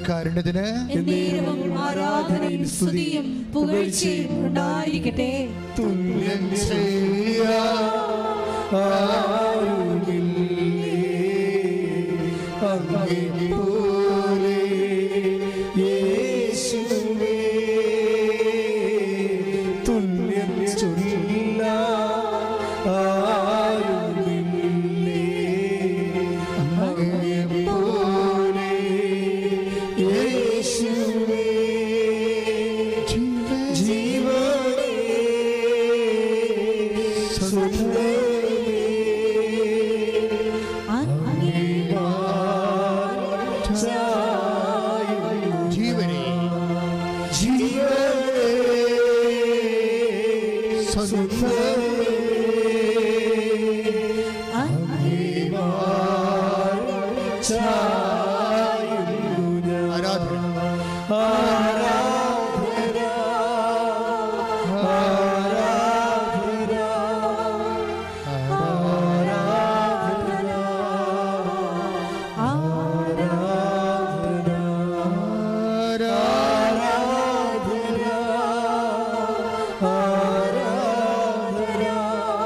കാരുണ്യത്തിന് ആരാധനയും സ്തുതിയും പുകഴ്ചയും ഉണ്ടായിരിക്കട്ടെ. തുല്യം അങ്ങേപ്പോലെ യേശുവേ, തുല്യം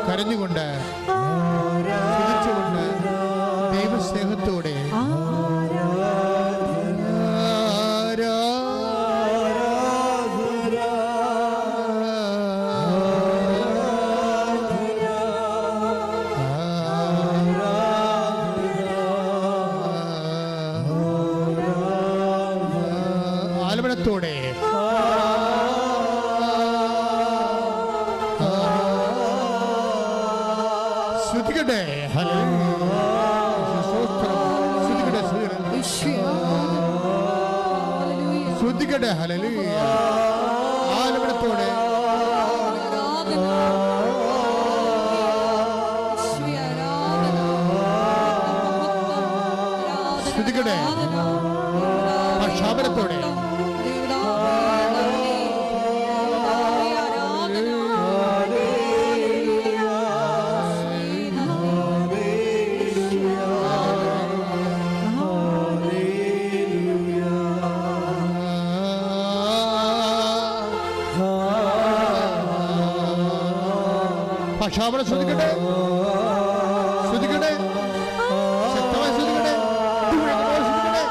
കരഞ്ഞുകൊണ്ട് ദൈവസ്നേഹത്തോടെ ആലപനത്തോടെ ശ്രുതികട്ടെ. ശ്രുതികട്ടെ. ഹല്ലേലൂയ. ആലപനത്തോടെ ശ്രുതികട്ടെ. ഭാഷാപനത്തോടെ ഭാഷാപനം ശ്രദ്ധിക്കട്ടെ. ശ്രദ്ധിക്കട്ടെ. ശക്തമായി ശ്രദ്ധിക്കട്ടെ. ശ്രദ്ധിക്കട്ടെ.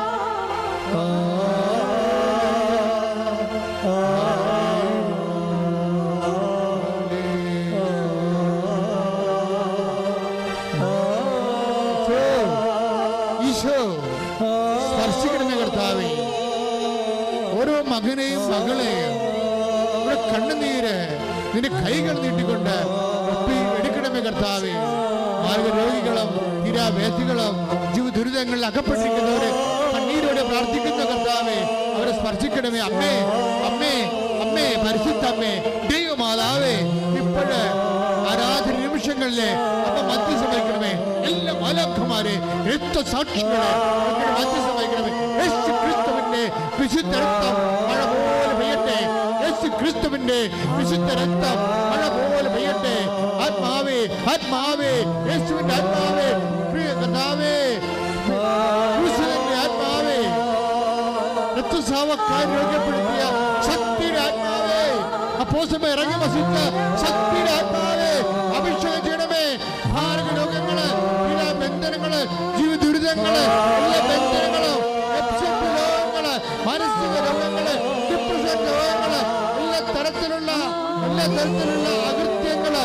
ഈശോ സ്പർശിക്കണമേ കർത്താവേ. ഓരോ മകനെയും മകളെയും ഇവിടെ കണ്ണുനീര് നിന്റെ കൈകൾ നീട്ടിക്കൊണ്ട് എടുക്കണമേ കർത്താവേ. മാർഗരോഗികളും തീരാവേദികളും ജീവ ദുരിതങ്ങളിൽ അകപ്പെട്ടിരിക്കുന്നവരെ കണ്ണീരോടെ പ്രാർത്ഥിക്കുന്ന കർത്താവേ, അവരെ സ്പർശിക്കണമേ. അമ്മേ അമ്മേ അമ്മേ പരിശുദ്ധ അമ്മേ ദൈവമാതാവേ, ഇപ്പോഴ് ആരാധന നിമിഷങ്ങളിലെ അമ്മ മധ്യസ്ഥം വഹിക്കണമേ. എല്ലാ മാലാഖമാരെ രക്തസാക്ഷികളെ മധ്യസ്ഥം വഹിക്കണമേ. യേശു ക്രിസ്തുവിന്റെ വിശുദ്ധ രക്തം മഴ പോലെ പെയ്യട്ടെ. യേശു ക്രിസ്തു ക്രിസ്തുവിന്റെ വിശുദ്ധ രക്തം മഴ പോലെ പെയ്യട്ടെ. ആത്മാവേ, ആത്മാവേ, യേശുവിന്റെ ആത്മാവേ, പ്രിയ കർത്താവേ, ആത്മാവേ, രക്തസ്രാവക്കാരെ രോഗപ്പെടുത്തിയ ശക്തിയുടെ ആത്മാവേ, അപ്പോസ്തലന്മാർ ഇറങ്ങി വസിച്ച ശക്തിയുടെ ആത്മാവേ, അഭിഷേകം ചെയ്യണമേ. മാരക രോഗങ്ങള്, ബന്ധനങ്ങള്, ജീവിത ദുരിതങ്ങള്, എല്ലാ ബന്ധനങ്ങളും, രോഗങ്ങള്, മാനസിക രോഗങ്ങള്, ഡിപ്രഷൻ രോഗങ്ങള്, എല്ലാ തരത്തിലുള്ള അകൃത്യങ്ങള്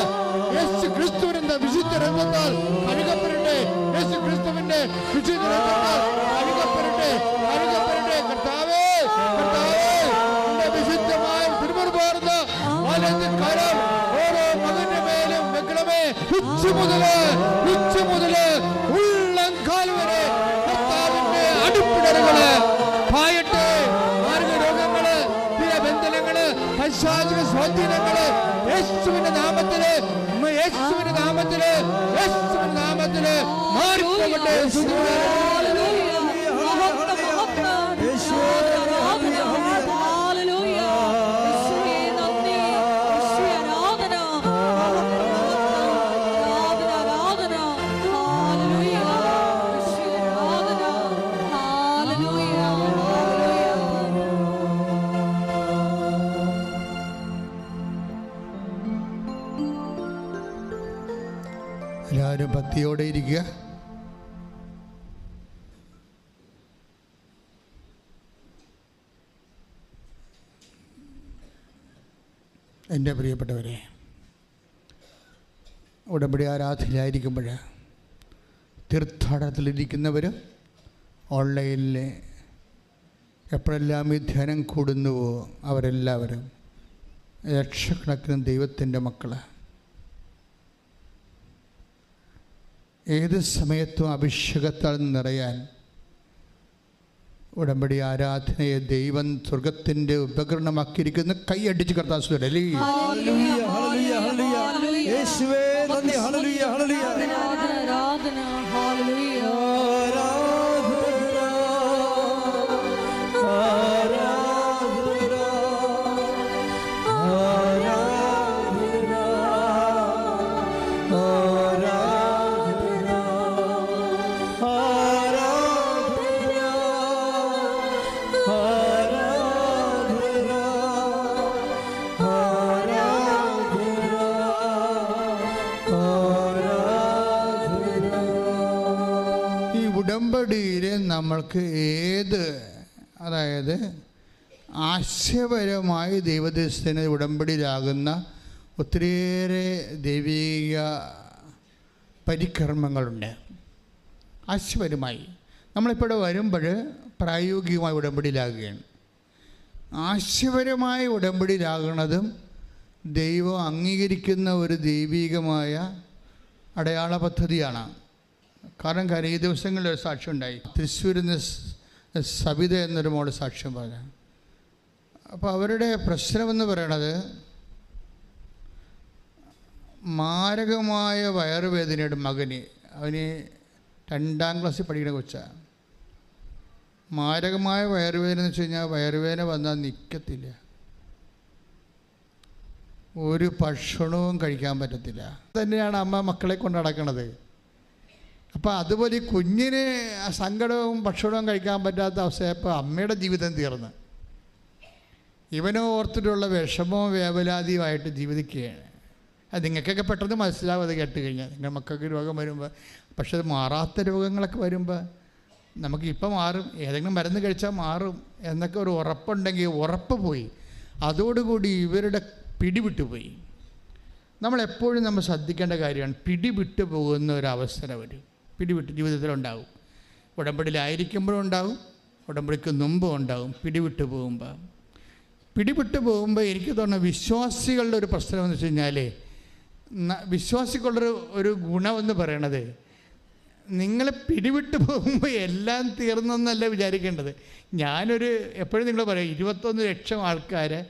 യേശു ക്രിസ്തുവിന്റെ വിശുദ്ധ രക്തത്താൽ കഴുകപ്പെടട്ടെ. യേശു ക്രിസ്തുവിന്റെ വിശുദ്ധ രക്തത്താൽ കഴുകപ്പെടട്ടെ. കർത്താവേ, വിശുദ്ധമായ തിരുമുറുപാർന്ന കരം ഓരോ മകന്റെ മേലും വെക്കണമേ. ഉച്ച മുതല് ഉള്ളംകാൽ വരെ കർത്താവിന്റെ അടിപ്പിടലുകള് പായട്ടെ. മാർഗ രോഗങ്ങള്, ബന്ധനങ്ങള്, പൈശാചിക സ്വാധീനങ്ങള് യേശുവിന്റെ നാമത്തില് മാറിപ്പോകട്ടെ. എല്ലാവരും ഭക്തിയോടെ ഇരിക്കുക. എൻ്റെ പ്രിയപ്പെട്ടവരെ, ഉടമ്പടി ആരാധനയിലായിരിക്കുമ്പോൾ തീർത്ഥാടനത്തിലിരിക്കുന്നവർ ഓൺലൈനിൽ എപ്പോഴെല്ലാം ഈ ധ്യാനം കൂടുന്നുവോ അവരെല്ലാവരും ലക്ഷക്കണക്കിന് ദൈവത്തിൻ്റെ മക്കൾ ഏത് സമയത്തും അഭിഷേകത്താൽ നിറയാൻ ഉടമ്പടി ആരാധനയെ ദൈവം സ്വർഗത്തിൻ്റെ ഉപകരണമാക്കിയിരിക്കുന്ന കൈയടിച്ച് കർത്താവ് ഉടമ്പടിയിൽ നമ്മൾക്ക് അതായത് ആശയപരമായി ദൈവദൃശ്യത്തിന് ഉടമ്പടിയിലാകുന്ന ഒത്തിരിയേറെ ദൈവിക പരികർമ്മങ്ങളുണ്ട്. ആശയപരമായി നമ്മളിപ്പോൾ വരുമ്പോൾ പ്രായോഗികമായി ഉടമ്പടിയിലാകുകയാണ്. ആശയപരമായ ഉടമ്പടിയിലാകുന്നതും ദൈവം അംഗീകരിക്കുന്ന ഒരു ദൈവികമായ അടയാള പദ്ധതിയാണ്. കാരണം ഈ ദിവസങ്ങളിൽ ഒരു സാക്ഷ്യം ഉണ്ടായി. തൃശ്ശൂരിൽ നിന്ന് സബിത എന്നൊരു മോള് സാക്ഷ്യം പറഞ്ഞു. അപ്പോൾ അവരുടെ പ്രശ്നമെന്ന് പറയണത് മാരകമായ വയറുവേദനയുടെ മകന്, അവന് 2ാം ക്ലാസ്സിൽ പഠിക്കുന്ന കൊച്ചാണ്. മാരകമായ വയറുവേദന എന്ന് വെച്ച് കഴിഞ്ഞാൽ വയറുവേദന വന്നാൽ നിൽക്കത്തില്ല, ഒരു ഭക്ഷണവും കഴിക്കാൻ പറ്റത്തില്ല. തന്നെയാണ് അമ്മ മക്കളെ കൊണ്ട് നടക്കണത്. അപ്പോൾ അതുപോലെ ഈ കുഞ്ഞിന് സങ്കടവും ഭക്ഷണവും കഴിക്കാൻ പറ്റാത്ത അവസ്ഥയപ്പോൾ അമ്മയുടെ ജീവിതം തീർന്ന് ഇവനോ ഓർത്തിട്ടുള്ള വിഷമവും വേവലാതിയുമായിട്ട് ജീവിക്കുകയാണ്. അത് നിങ്ങൾക്കൊക്കെ പെട്ടെന്ന് മനസ്സിലാവും അത് കേട്ട് കഴിഞ്ഞാൽ. നിങ്ങളുടെ മക്കൾക്ക് രോഗം വരുമ്പോൾ. പക്ഷെ അത് മാറാത്ത രോഗങ്ങളൊക്കെ വരുമ്പോൾ നമുക്ക് ഇപ്പം മാറും, ഏതെങ്കിലും മരുന്ന് കഴിച്ചാൽ മാറും എന്നൊക്കെ ഒരു ഉറപ്പുണ്ടെങ്കിൽ ഉറപ്പ് പോയി. അതോടുകൂടി ഇവരുടെ പിടിവിട്ടു പോയി. നമ്മളെപ്പോഴും നമ്മൾ ശ്രദ്ധിക്കേണ്ട കാര്യമാണ്, പിടിവിട്ട് പോകുന്ന ഒരവസരം വരും. പിടിവിട്ട് ജീവിതത്തിലുണ്ടാവും. ഉടമ്പടിയിലായിരിക്കുമ്പോഴും ഉണ്ടാവും, ഉടമ്പടിക്ക് മുമ്പും ഉണ്ടാവും. പിടിവിട്ട് പോകുമ്പോൾ എനിക്ക് തോന്നുന്നു വിശ്വാസികളുടെ ഒരു പ്രശ്നമെന്ന് വെച്ച് കഴിഞ്ഞാൽ, വിശ്വാസികളുടെ ഒരു ഗുണമെന്ന് പറയണത്, നിങ്ങൾ പിടിവിട്ട് പോകുമ്പോൾ എല്ലാം തീർന്നെന്നല്ല വിചാരിക്കേണ്ടത്. ഞാനൊരു എപ്പോഴും നിങ്ങൾ പറയും 21 ലക്ഷം ആൾക്കാരെ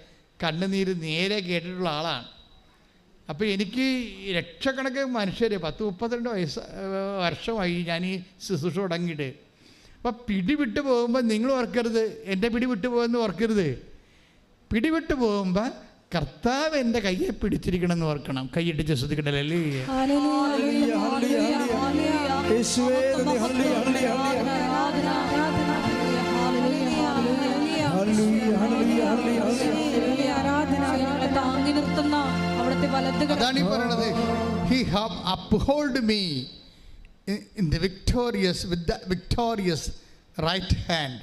കണ്ണുനീര് നേരെ കേട്ടിട്ടുള്ള ആളാണ്. അപ്പോൾ എനിക്ക് ലക്ഷക്കണക്കിന് മനുഷ്യർ 10-32 വർഷമായി ഞാൻ ഈ ശുശ്രൂഷ തുടങ്ങിയിട്ട്. അപ്പോൾ പിടിവിട്ട് പോകുമ്പോൾ നിങ്ങൾ ഓർക്കരുത് എൻ്റെ പിടിവിട്ട് പോകുമെന്ന് ഓർക്കരുത്. പിടിവിട്ട് പോകുമ്പോൾ കർത്താവ് എൻ്റെ കയ്യെ പിടിച്ചിരിക്കണം എന്ന് ഓർക്കണം. കൈയിട്ടിച്ച് ശ്രദ്ധിക്കണല്ലേ. അതാണ് ഈ പറയണത്. He have uphold me in the victorious with the victorious right hand.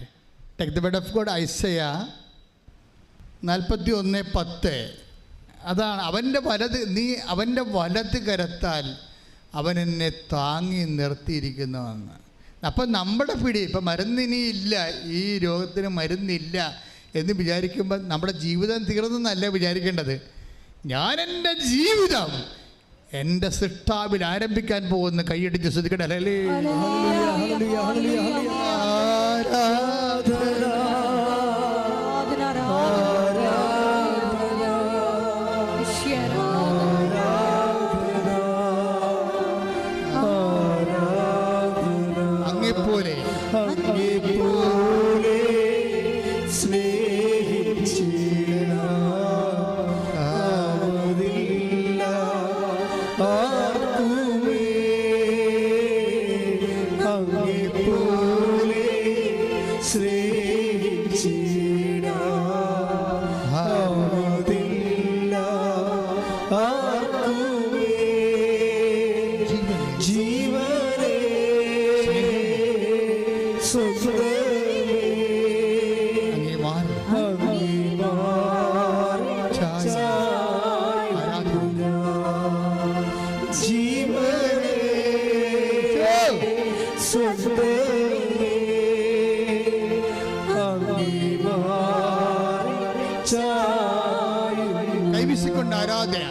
Take the word of God, Isaiah 41:10. അതാണ് അവൻ്റെ വലത്, നീ അവൻ്റെ വലത് കരത്താൽ അവൻ എന്നെ താങ്ങി നിർത്തിയിരിക്കുന്നുവെന്ന്. അപ്പം നമ്മുടെ പിടി ഇപ്പം മരുന്നിനിയില്ല, ഈ രോഗത്തിന് മരുന്നില്ല എന്ന് വിചാരിക്കുമ്പോൾ നമ്മുടെ ജീവിതം തീർന്നെന്നല്ല വിചാരിക്കേണ്ടത്. ഞാൻ എൻ്റെ ജീവിതം എൻ്റെ സൃഷ്ടാവിൽ ആരംഭിക്കാൻ പോകുന്ന. കൈയടിച്ച് ശ്രദ്ധിക്കട്ടെ. അങ്ങെപ്പോലെ കൈവീശിക്കൊണ്ട് ആരാധന.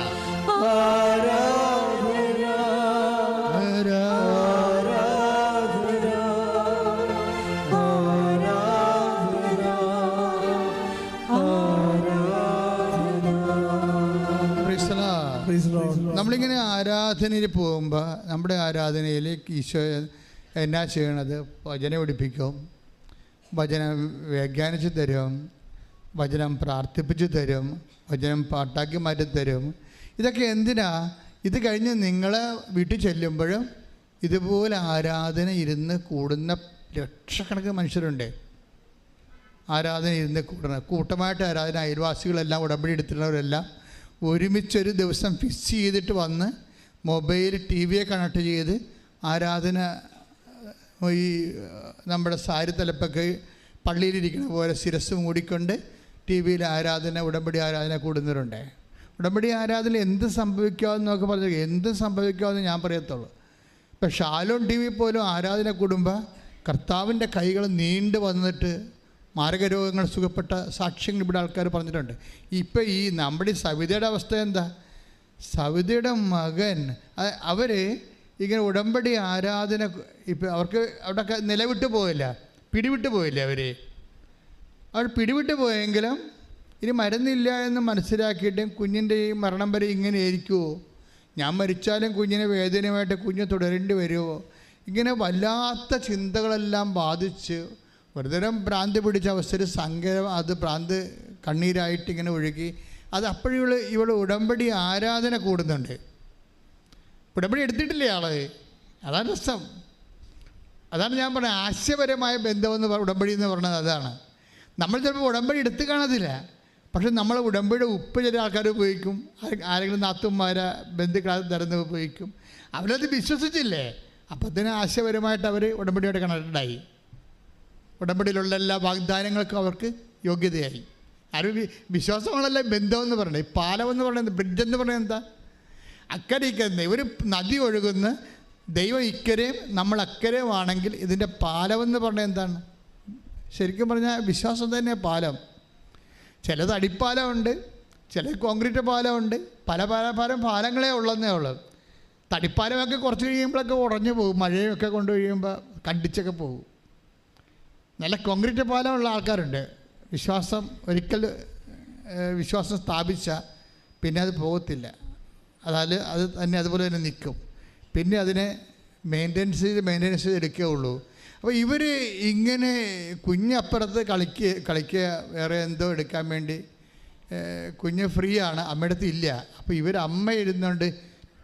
നമ്മളിങ്ങനെ ആരാധനയിൽ പോകുമ്പോൾ നമ്മുടെ ആരാധനയിൽ ഈശോ എന്നാ ചെയ്യണത്? വചനം പഠിപ്പിക്കും, വചനം വ്യാഖ്യാനിച്ച് തരും, വചനം പ്രാർത്ഥിപ്പിച്ച് തരും, വചനം പാട്ടാക്കി മാറ്റി തരും. ഇതൊക്കെ എന്തിനാ? ഇത് കഴിഞ്ഞ് നിങ്ങൾ വീട്ടിൽ ചെല്ലുമ്പോഴും ഇതുപോലെ ആരാധന ഇരുന്ന് കൂടുന്ന ലക്ഷക്കണക്കിന് മനുഷ്യരുണ്ട്. ആരാധന ഇരുന്ന് കൂടണം, കൂട്ടമായിട്ട് ആരാധന. അയൽവാസികളെല്ലാം ഉടമ്പടി എടുത്തിട്ടുള്ളവരെല്ലാം ഒരുമിച്ചൊരു ദിവസം ഫിക്സ് ചെയ്തിട്ട് വന്ന് മൊബൈൽ ടി വിയെ കണക്ട് ചെയ്ത് ആരാധന, ഈ നമ്മുടെ സാരി തലപ്പൊക്കെ പള്ളിയിലിരിക്കുന്ന പോലെ ശിരസ് മൂടിക്കൊണ്ട് ടി വിയിൽ ആരാധന, ഉടമ്പടി ആരാധന കൂടുന്നവരുണ്ട്. ഉടമ്പടി ആരാധന എന്ത് സംഭവിക്കാമെന്നൊക്കെ പറഞ്ഞു, എന്ത് സംഭവിക്കാമെന്ന് ഞാൻ പറയത്തുള്ളൂ. ഇപ്പം ഷാലോൺ ടി വി പോലും ആരാധന കൂടുമ്പോൾ കർത്താവിൻ്റെ കൈകൾ നീണ്ടു വന്നിട്ട് മാരകരോഗങ്ങൾ സുഖപ്പെട്ട സാക്ഷ്യങ്ങൾ ഇവിടെ ആൾക്കാർ പറഞ്ഞിട്ടുണ്ട്. ഇപ്പം ഈ നമ്മുടെ സവിതയുടെ അവസ്ഥ എന്താ? സവിതയുടെ മകൻ അവർ ഇങ്ങനെ ഉടമ്പടി ആരാധന ഇപ്പം അവർക്ക് അവിടെ നിലവിട്ട് പോയില്ല, പിടിവിട്ട് പോയില്ല. അവർ പിടിവിട്ട് പോയെങ്കിലും ഇനി മരുന്നില്ല എന്ന് മനസ്സിലാക്കിയിട്ടും കുഞ്ഞിൻ്റെ ഈ മരണം വരെ ഇങ്ങനെ ആയിരിക്കുമോ? ഞാൻ മരിച്ചാലും കുഞ്ഞിനെ വേദനയുമായിട്ട് കുഞ്ഞ് തുടരേണ്ടി വരുമോ? ഇങ്ങനെ വല്ലാത്ത ചിന്തകളെല്ലാം ബാധിച്ച് ഒരുതരം ഭ്രാന്ത് പിടിച്ച അവസ്ഥയിൽ സങ്കരം, അത് ഭ്രാന്ത് കണ്ണീരായിട്ട് ഇങ്ങനെ ഒഴുകി. അത് അപ്പോഴും ഇവൾ ഉടമ്പടി ആരാധന കൂടുന്നുണ്ട്. ഉടമ്പടി എടുത്തിട്ടില്ലേ ആള്? അതാണ് രസം. അതാണ് ഞാൻ പറഞ്ഞത് ആശയപരമായ ബന്ധമെന്ന് ഉടമ്പടി എന്ന് പറഞ്ഞത് അതാണ്. നമ്മൾ ചിലപ്പോൾ ഉടമ്പടി എടുത്ത് കാണത്തില്ല, പക്ഷെ നമ്മൾ ഉടമ്പടിയുടെ ഉപ്പ് ചില ആൾക്കാർ ഉപയോഗിക്കും, ആരെങ്കിലും നാത്തുമാരെ ബന്ധുക്കളെ തരുന്ന ഉപയോഗിക്കും. അവരത് വിശ്വസിച്ചില്ലേ, അപ്പം അതിന് ആശയപരമായിട്ട് അവർ ഉടമ്പടിയോടെ കണക്റ്റഡായി. ഉടമ്പടിയിലുള്ള എല്ലാ വാഗ്ദാനങ്ങൾക്കും അവർക്ക് യോഗ്യതയായി. ആരും വിശ്വാസങ്ങളല്ല ബന്ധമെന്ന് പറയുന്നത്. ഈ പാലമെന്ന് പറയുന്നത്, ബ്രിഡ്ജ് എന്ന് പറയുന്നത് എന്താ? അക്കരെ ഇക്കരെ ഒരു നദി ഒഴുകുന്ന ദൈവം ഇക്കരെയും നമ്മൾ അക്കരെയും ആണെങ്കിൽ ഇതിൻ്റെ പാലമെന്ന് പറഞ്ഞാൽ എന്താണ്? ശരിക്കും പറഞ്ഞാൽ വിശ്വാസം തന്നെ പാലം. ചിലത് അടിപ്പാലമുണ്ട്, ചില കോൺക്രീറ്റ് പാലമുണ്ട്, പല പാലങ്ങളേ ഉള്ളതെന്നേ ഉള്ളൂ. തടിപ്പാലമൊക്കെ കുറച്ച് കഴിയുമ്പോഴൊക്കെ ഉടഞ്ഞു പോകും, മഴയൊക്കെ കൊണ്ട് കഴിയുമ്പോൾ കണ്ടിച്ചൊക്കെ പോകും. നല്ല കോൺക്രീറ്റ് പാലമുള്ള ആൾക്കാരുണ്ട്. വിശ്വാസം ഒരിക്കൽ വിശ്വാസം സ്ഥാപിച്ച പിന്നെ അത് പോകത്തില്ല. അത് തന്നെ അതുപോലെ തന്നെ നിൽക്കും. പിന്നെ അതിനെ മെയിൻ്റെനൻസ് ചെയ്ത് എടുക്കുകയുള്ളൂ. അപ്പോൾ ഇവർ ഇങ്ങനെ കുഞ്ഞപ്പുറത്ത് കളിക്കുക വേറെ എന്തോ എടുക്കാൻ വേണ്ടി കുഞ്ഞ് ഫ്രീ ആണ്, അമ്മയുടെ അടുത്ത് ഇല്ല. അപ്പോൾ അമ്മ ഇരുന്നുകൊണ്ട്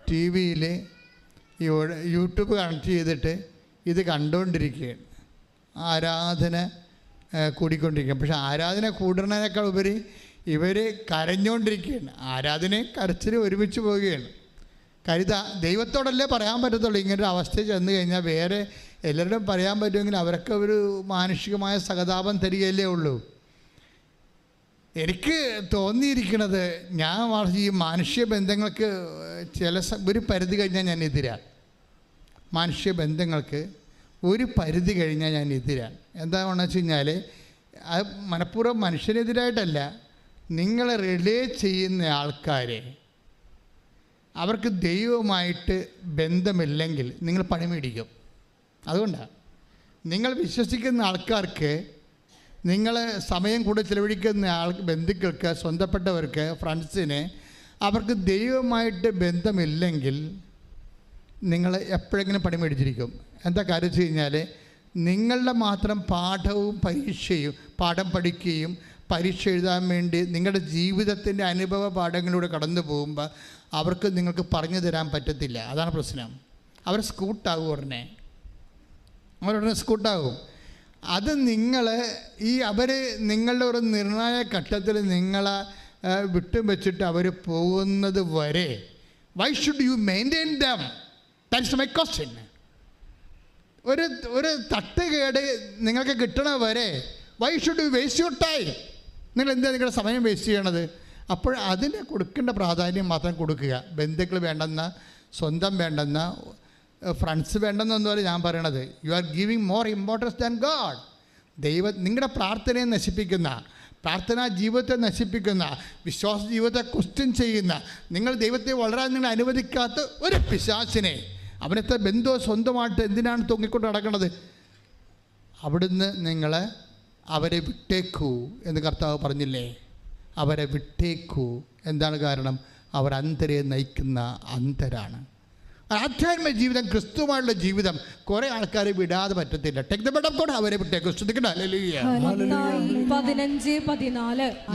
ടി വിയിൽ യൂട്യൂബ് കണക്ട് ചെയ്തിട്ട് ഇത് കണ്ടുകൊണ്ടിരിക്കുകയാണ്, ആരാധന കൂടിക്കൊണ്ടിരിക്കുകയാണ്. പക്ഷെ ആരാധന കൂടുന്നതിനേക്കാൾ ഉപരി ഇവർ കരഞ്ഞുകൊണ്ടിരിക്കുകയാണ്. ആരാധനയും കരച്ചിലും ഒരുമിച്ച് പോവുകയാണ്. ദൈവത്തോടല്ലേ പറയാൻ പറ്റത്തുള്ളൂ. ഇങ്ങനൊരു അവസ്ഥ ചെന്ന് കഴിഞ്ഞാൽ വേറെ എല്ലാവരോടും പറയാൻ പറ്റുമെങ്കിൽ അവരൊക്കെ ഒരു മാനുഷികമായ സഹതാപം തരികയല്ലേ ഉള്ളൂ. എനിക്ക് തോന്നിയിരിക്കുന്നത്, ഞാൻ ഈ മാനുഷിക ബന്ധങ്ങൾക്ക് ഒരു പരിധി കഴിഞ്ഞാൽ ഞാൻ എതിരാണ്. മാനുഷിക ബന്ധങ്ങൾക്ക് ഒരു പരിധി കഴിഞ്ഞാൽ ഞാൻ എതിരാണ്. എന്താണെന്ന് വെച്ച് കഴിഞ്ഞാൽ അത് മനഃപൂർവ്വം മനുഷ്യനെതിരായിട്ടല്ല, നിങ്ങളെ റിലേ ചെയ്യുന്ന ആൾക്കാരെ അവർക്ക് ദൈവവുമായിട്ട് ബന്ധമില്ലെങ്കിൽ നിങ്ങൾ പണി മേടിക്കും. അതുകൊണ്ടാണ് നിങ്ങൾ വിശ്വസിക്കുന്ന ആൾക്കാർക്ക്, നിങ്ങൾ സമയം കൂടെ ചിലവഴിക്കുന്ന ബന്ധുക്കൾക്ക്, സ്വന്തപ്പെട്ടവർക്ക്, ഫ്രണ്ട്സിന് അവർക്ക് ദൈവമായിട്ട് ബന്ധമില്ലെങ്കിൽ നിങ്ങൾ എപ്പോഴെങ്കിലും പണി മേടിച്ചിരിക്കും. എന്താ കാര്യം വെച്ച് കഴിഞ്ഞാൽ, നിങ്ങളുടെ മാത്രം പാഠം പഠിക്കുകയും പരീക്ഷ എഴുതാൻ വേണ്ടി നിങ്ങളുടെ ജീവിതത്തിൻ്റെ അനുഭവ പാഠങ്ങളിലൂടെ കടന്നു പോകുമ്പോൾ അവർക്ക് നിങ്ങൾക്ക് പറഞ്ഞു തരാൻ പറ്റത്തില്ല. അതാണ് പ്രശ്നം. അവർ സ്കൂട്ടാകും, അവരുടനെ സ്കൂട്ടാകും. അത് നിങ്ങൾ അവർ നിങ്ങളുടെ ഒരു നിർണായക ഘട്ടത്തിൽ നിങ്ങളെ വിട്ടും വെച്ചിട്ട് അവർ പോകുന്നത് വരെ why should you maintain dum? That's my question. ഒരു തട്ടുകേട് നിങ്ങൾക്ക് കിട്ടണ വരെ why should you waste your time? നിങ്ങൾ എന്താ നിങ്ങളുടെ സമയം വേസ്റ്റ് ചെയ്യണത്? അപ്പോൾ അതിന് കൊടുക്കേണ്ട പ്രാധാന്യം മാത്രം കൊടുക്കുക. ബന്ധുക്കൾ വേണ്ടെന്ന, സ്വന്തം വേണ്ടെന്ന, ഫ്രണ്ട്സ് വേണ്ടെന്നൊന്നുമല്ല ഞാൻ പറയണത്. You are giving more importance than God. നിങ്ങളുടെ പ്രാർത്ഥനയെ നശിപ്പിക്കുന്ന, പ്രാർത്ഥനാ ജീവിതത്തെ നശിപ്പിക്കുന്ന, വിശ്വാസ ജീവിതത്തെ ക്വസ്റ്റ്യൻ ചെയ്യുന്ന, നിങ്ങൾ ദൈവത്തെ വളരാൻ നിങ്ങൾ അനുവദിക്കാത്ത ഒരു പിശാചിനെ, അവനത്തെ ബന്ധുവോ സ്വന്തമായിട്ട് എന്തിനാണ് തൂങ്ങിക്കൊണ്ട് നടക്കുന്നത്? അവിടുന്ന് അവരെ വിട്ടേക്കൂ എന്ന് കർത്താവ് പറഞ്ഞില്ലേ? അവരെ വിട്ടേക്കൂ. എന്താണ് കാരണം? അവർ അന്ധരെ നയിക്കുന്ന അന്ധരാണ്. ആധ്യാത്മിക ജീവിതം, ക്രിസ്തുവായുള്ള ജീവിതം കുറേ ആൾക്കാരെ വിടാതെ പറ്റത്തില്ല. Take the bed of God. അവരെ വിട്ടേക്കൂ. ശ്രദ്ധിക്കട്ടെ. ഹല്ലേലൂയ.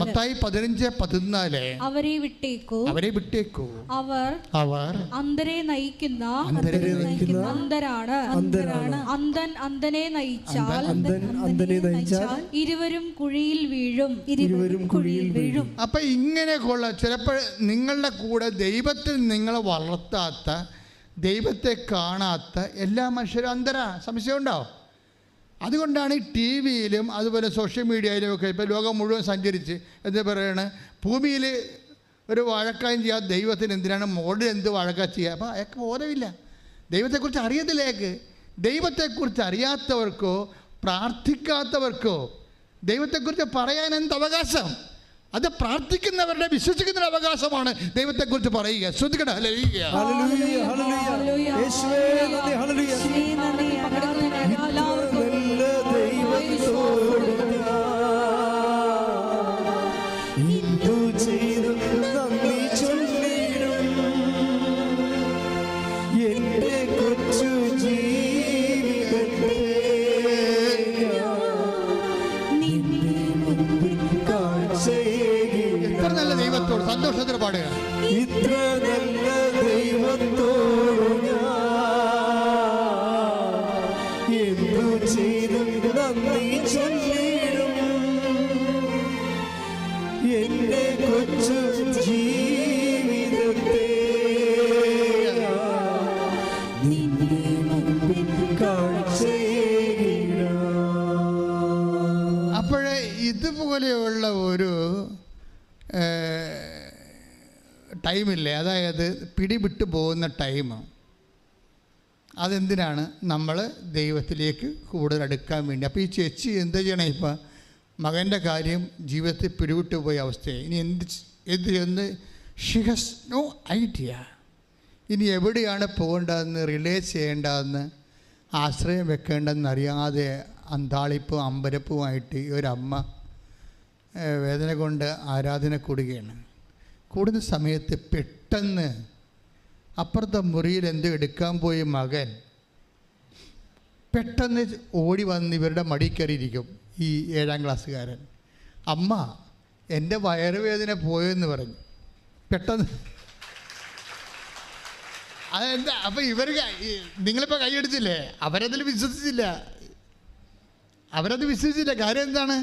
മത്തായി 15:14 അവരെ വിട്ടേക്കൂ. അവർ അന്ധരെ നയിക്കുന്ന അന്ധരാണ്. അന്ധനെ നയിച്ചാൽ ഇരുവരും കുഴിയിൽ വീഴും. അപ്പൊ ഇങ്ങനെയൊക്കെയുള്ള ചിലപ്പോൾ നിങ്ങളുടെ കൂടെ ദൈവത്തിൽ നിങ്ങളെ വളർത്താത്ത, ദൈവത്തെ കാണാത്ത എല്ലാ മനുഷ്യരും അന്ധരാണ്. സംശയമുണ്ടോ? അതുകൊണ്ടാണ് ഈ ടി വിയിലും അതുപോലെ സോഷ്യൽ മീഡിയയിലും ഒക്കെ ഇപ്പോൾ ലോകം മുഴുവൻ സഞ്ചരിച്ച് എന്താ പറയണ, ഭൂമിയിൽ ഒരു വഴക്കായും ചെയ്യാത്ത ദൈവത്തിന് എന്തിനാണ് മോഡിൽ എന്ത് വഴക്ക ചെയ്യുക? അപ്പോൾ അയാൾക്ക് ബോധമില്ല, ദൈവത്തെക്കുറിച്ച് അറിയത്തില്ല. അയാൾക്ക് ദൈവത്തെക്കുറിച്ച് അറിയാത്തവർക്കോ പ്രാർത്ഥിക്കാത്തവർക്കോ ദൈവത്തെക്കുറിച്ച് പറയാൻ എന്ത് അവകാശം? അത് പ്രാർത്ഥിക്കുന്നവരുടെ, വിശ്വസിക്കുന്നവരുടെ അവകാശമാണ് ദൈവത്തെക്കുറിച്ച് പറയുക. ശ്രദ്ധിക്കട്ടെ. സന്തോഷത്തിന് പാടുക. ഇത്ര നല്ല ദൈവത്തോട് എന്തു ചെയ്തു നന്ദി ചൊല്ലിടും എന്റെ കൊച്ചു ജീവിതത്തെ നിന്റെ മുമ്പിൽ കാഴ്ചയിടാം. അപ്പോഴേ ഇതുപോലെയുള്ള ഒരു ടൈമില്ലേ, അതായത് പിടിവിട്ട് പോകുന്ന ടൈം, അതെന്തിനാണ്? നമ്മൾ ദൈവത്തിലേക്ക് കൂടുതൽ അടുക്കാൻ വേണ്ടി. അപ്പോൾ ഈ ചേച്ചി എന്ത് ചെയ്യണം? ഇപ്പം മകൻ്റെ കാര്യം ജീവിതത്തിൽ പിടിവിട്ട് പോയ അവസ്ഥയെ ഇനി എന്ത് ചെയ്യുന്നത്? She has no idea. ഇനി എവിടെയാണ് പോകേണ്ടതെന്ന്, റിലേ ചെയ്യേണ്ടതെന്ന്, ആശ്രയം വെക്കേണ്ടതെന്ന് അറിയാതെ അന്താളിപ്പും അമ്പരപ്പുമായിട്ട് ഈ ഒരമ്മ വേദന കൊണ്ട് ആരാധന കൂടുകയാണ്. കൂടുന്ന സമയത്ത് പെട്ടെന്ന് അപ്പുറത്തെ മുറിയിൽ എന്തോ എടുക്കാൻ പോയ മകൻ പെട്ടെന്ന് ഓടി വന്ന് ഇവരുടെ മടി കയറിയിരിക്കും. ഈ 7ാം ക്ലാസ്സുകാരൻ, അമ്മ എൻ്റെ വയറുവേദന പോയെന്ന് പറഞ്ഞു. പെട്ടെന്ന് അതെന്താ? അപ്പം ഇവർ നിങ്ങളിപ്പോൾ കൈയെടുത്തില്ലേ, അവരത് വിശ്വസിച്ചില്ല. കാര്യം എന്താണ്?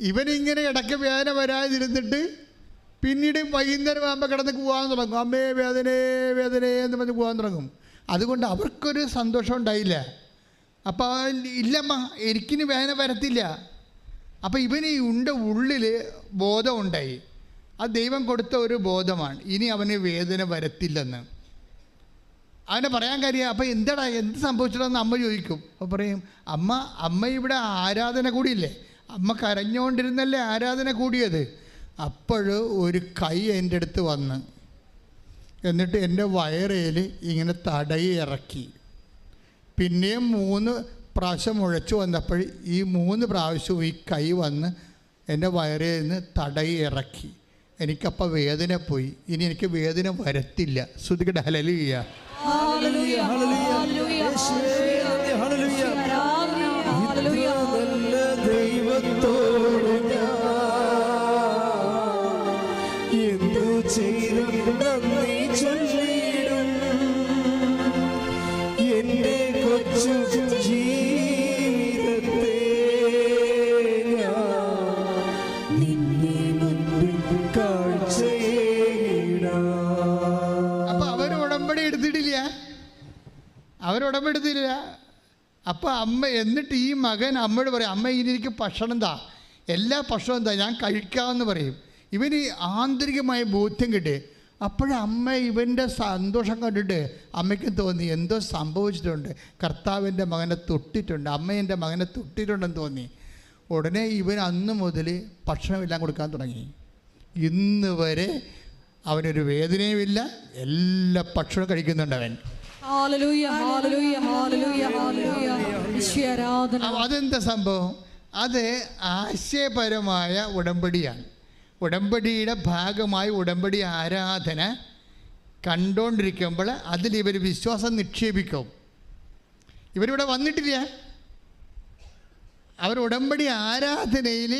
ഇവനിങ്ങനെ ഇടയ്ക്ക് വേദന വരാതിരുന്നിട്ട് പിന്നീട് വൈകുന്നേരം ആകുമ്പോൾ കിടന്ന് പോകാൻ തുടങ്ങും. അമ്മേ വേദനേ എന്ന് പറഞ്ഞ് പോകാൻ തുടങ്ങും. അതുകൊണ്ട് അവർക്കൊരു സന്തോഷം ഉണ്ടായില്ല. അപ്പോൾ ഇല്ലമ്മ, എനിക്കിനി വേദന വരത്തില്ല. അപ്പോൾ ഇവന് ഉള്ളിൽ ബോധമുണ്ടായി. അത് ദൈവം കൊടുത്ത ഒരു ബോധമാണ്, ഇനി അവന് വേദന വരത്തില്ലെന്ന്. അവനെ പറയാൻ കാര്യം, അപ്പോൾ എന്ത് സംഭവിച്ചിട്ടെന്ന് അമ്മ ചോദിക്കും. അപ്പോൾ പറയും, അമ്മ ഇവിടെ ആരാധന കൂടിയില്ലേ, അമ്മ കരഞ്ഞുകൊണ്ടിരുന്നല്ലേ ആരാധന കൂടിയത്. അപ്പോൾ ഒരു കൈ എൻ്റെ അടുത്ത് വന്ന് എന്നിട്ട് എൻ്റെ വയറേൽ ഇങ്ങനെ തടയി ഇറക്കി. പിന്നെയും 3 പ്രാവശ്യം മുഴച്ചു വന്നപ്പോൾ ഈ 3 പ്രാവശ്യവും ഈ കൈ വന്ന് എൻ്റെ വയറിൽ നിന്ന് തടയി ഇറക്കി. എനിക്കപ്പോൾ വേദന പോയി. ഇനി എനിക്ക് വേദന വരത്തില്ല. ശ്രുതികട ഹല്ലേലൂയ. അവരുടമ്പെടുത്തില്ല. അപ്പം അമ്മ, എന്നിട്ട് ഈ മകൻ അമ്മയോട് പറയും, അമ്മ ഇനി എനിക്ക് ഭക്ഷണം താ, എല്ലാ ഭക്ഷണവും താ, ഞാൻ കഴിക്കാമെന്ന് പറയും. ഇവന് ആന്തരികമായ ബോധ്യം കിട്ടി. അപ്പോഴമ്മ ഇവൻ്റെ സന്തോഷം കണ്ടിട്ട് അമ്മയ്ക്ക് തോന്നി എന്തോ സംഭവിച്ചിട്ടുണ്ട്, കർത്താവിൻ്റെ മകനെ തൊട്ടിട്ടുണ്ട്, അമ്മ എൻ്റെ മകനെ തൊട്ടിട്ടുണ്ടെന്ന് തോന്നി. ഉടനെ ഇവൻ അന്ന് മുതൽ ഭക്ഷണമെല്ലാം കൊടുക്കാൻ തുടങ്ങി. ഇന്ന് വരെ അവനൊരു വേദനയുമില്ല, എല്ലാ ഭക്ഷണവും കഴിക്കുന്നുണ്ട് അവൻ. അതെന്താ സംഭവം? അത് ആശയപരമായ ഉടമ്പടിയാണ്. ഉടമ്പടിയുടെ ഭാഗമായി ഉടമ്പടി ആരാധന കണ്ടുകൊണ്ടിരിക്കുമ്പോൾ അതിലിവർ വിശ്വാസം നിക്ഷേപിക്കും. ഇവരിവിടെ വന്നിട്ടില്ല. അവർ ഉടമ്പടി ആരാധനയിൽ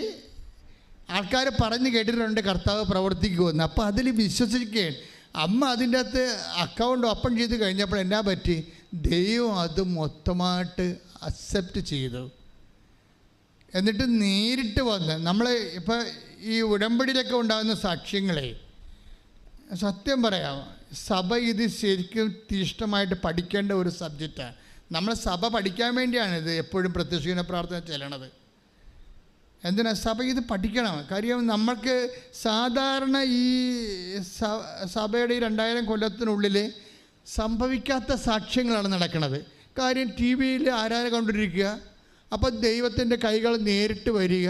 ആൾക്കാർ പറഞ്ഞു കേട്ടിട്ടുണ്ട് കർത്താവ് പ്രവർത്തിക്കുമെന്ന്. അപ്പോൾ അതിൽ വിശ്വസിക്കുകയാണ്. അമ്മ അതിൻ്റെ അകത്ത് അക്കൗണ്ട് ഓപ്പൺ ചെയ്ത് കഴിഞ്ഞപ്പോൾ എന്നാ പറ്റി? ദൈവം അത് മൊത്തമായിട്ട് അക്സെപ്റ്റ് ചെയ്തു. എന്നിട്ട് നേരിട്ട് വന്ന് നമ്മൾ ഇപ്പോൾ ഈ ഉടമ്പടിയിലൊക്കെ ഉണ്ടാകുന്ന സാക്ഷ്യങ്ങളെ സത്യം പറയാം, സഭ ഇത് ശരിക്കും തീഷ്ണമായിട്ട് പഠിക്കേണ്ട ഒരു സബ്ജക്റ്റാണ്. നമ്മൾ സഭ പഠിക്കാൻ വേണ്ടിയാണ് ഇത് എപ്പോഴും പ്രത്യക്ഷീകരണ പ്രാർത്ഥന ചെല്ലണത്. എന്തിനാ? സഭ ഇത് പഠിക്കണം. കാര്യം നമ്മൾക്ക് സാധാരണ ഈ സഭയുടെ ഈ 2000 കൊല്ലത്തിനുള്ളിൽ സംഭവിക്കാത്ത സാക്ഷ്യങ്ങളാണ് നടക്കുന്നത്. കാര്യം ടി വിയിൽ ആരാധന കൊണ്ടിരിക്കുക, അപ്പോൾ ദൈവത്തിൻ്റെ കൈകൾ നേരിട്ട് വരിക,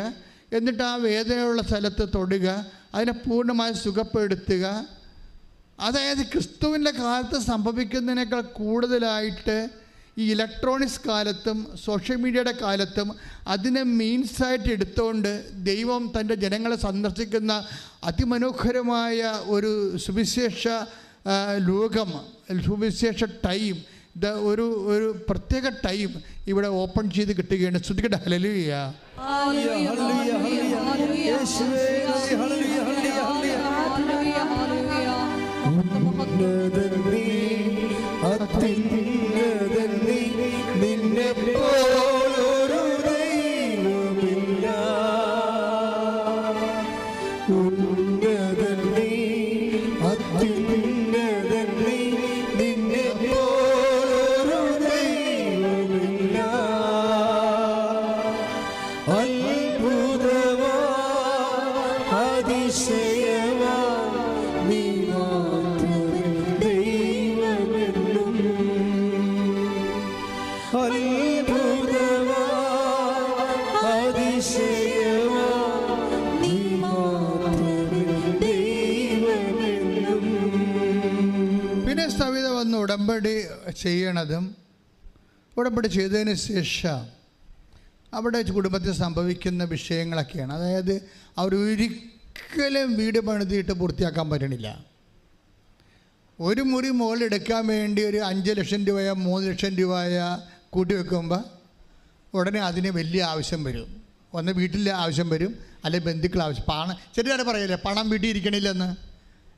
എന്നിട്ട് ആ വേദനയുള്ള സ്ഥലത്ത് തൊടുക, അതിനെ പൂർണ്ണമായി സുഖപ്പെടുത്തുക. അതായത് ക്രിസ്തുവിൻ്റെ കാലത്ത് സംഭവിക്കുന്നതിനേക്കാൾ കൂടുതലായിട്ട് ഈ ഇലക്ട്രോണിക്സ് കാലത്തും സോഷ്യൽ മീഡിയയുടെ കാലത്തും അതിനെ മീൻസായിട്ട് എടുത്തുകൊണ്ട് ദൈവം തൻ്റെ ജനങ്ങളെ സന്ദർശിക്കുന്ന അതിമനോഹരമായ ഒരു സുവിശേഷ ലോകം, സുവിശേഷ ടൈം, ഒരു പ്രത്യേക ടൈം ഇവിടെ ഓപ്പൺ ചെയ്ത് കിട്ടുകയാണ്. ശ്രുതികട ഹല്ലേലൂയ. നിന്നെ പോലൊരു ദൈവമില്ല, ഉന്നതൻ നീ, അത്യുന്നതൻ നീ, നിന്നെ പോലൊരു ദൈവമില്ല. അത്ഭുതമാ അതിശയമാ നീ മാത്രമേ ദൈവമെന്നും. അത്ഭുതമാ അതിശയമാ നീ മാത്രമേ ദൈവമെന്നും. പിന്നെ സവിത വന്ന് ഉടമ്പടി ചെയ്യണതും ഉടമ്പടി ചെയ്തതിന് ശേഷം അവിടെ കുടുംബത്തിൽ സംഭവിക്കുന്ന വിഷയങ്ങളൊക്കെയാണ്. അതായത് അവരൊരിക്കലും വീട് പണിതിട്ട് പൂർത്തിയാക്കാൻ പറ്റണില്ല. ഒരു മുറി മുകളിലെടുക്കാൻ വേണ്ടി ഒരു 5 ലക്ഷം രൂപയോ 3 ലക്ഷം രൂപയോ കൂട്ടി വെക്കുമ്പോൾ ഉടനെ അതിന് വലിയ ആവശ്യം വരും. ഒന്ന് വീട്ടിൽ ആവശ്യം വരും, അല്ലെങ്കിൽ ബന്ധുക്കൾ ആവശ്യം. ചെറിയ പറയില്ലേ പണം വീട്ടിൽ ഇരിക്കണില്ലെന്ന്.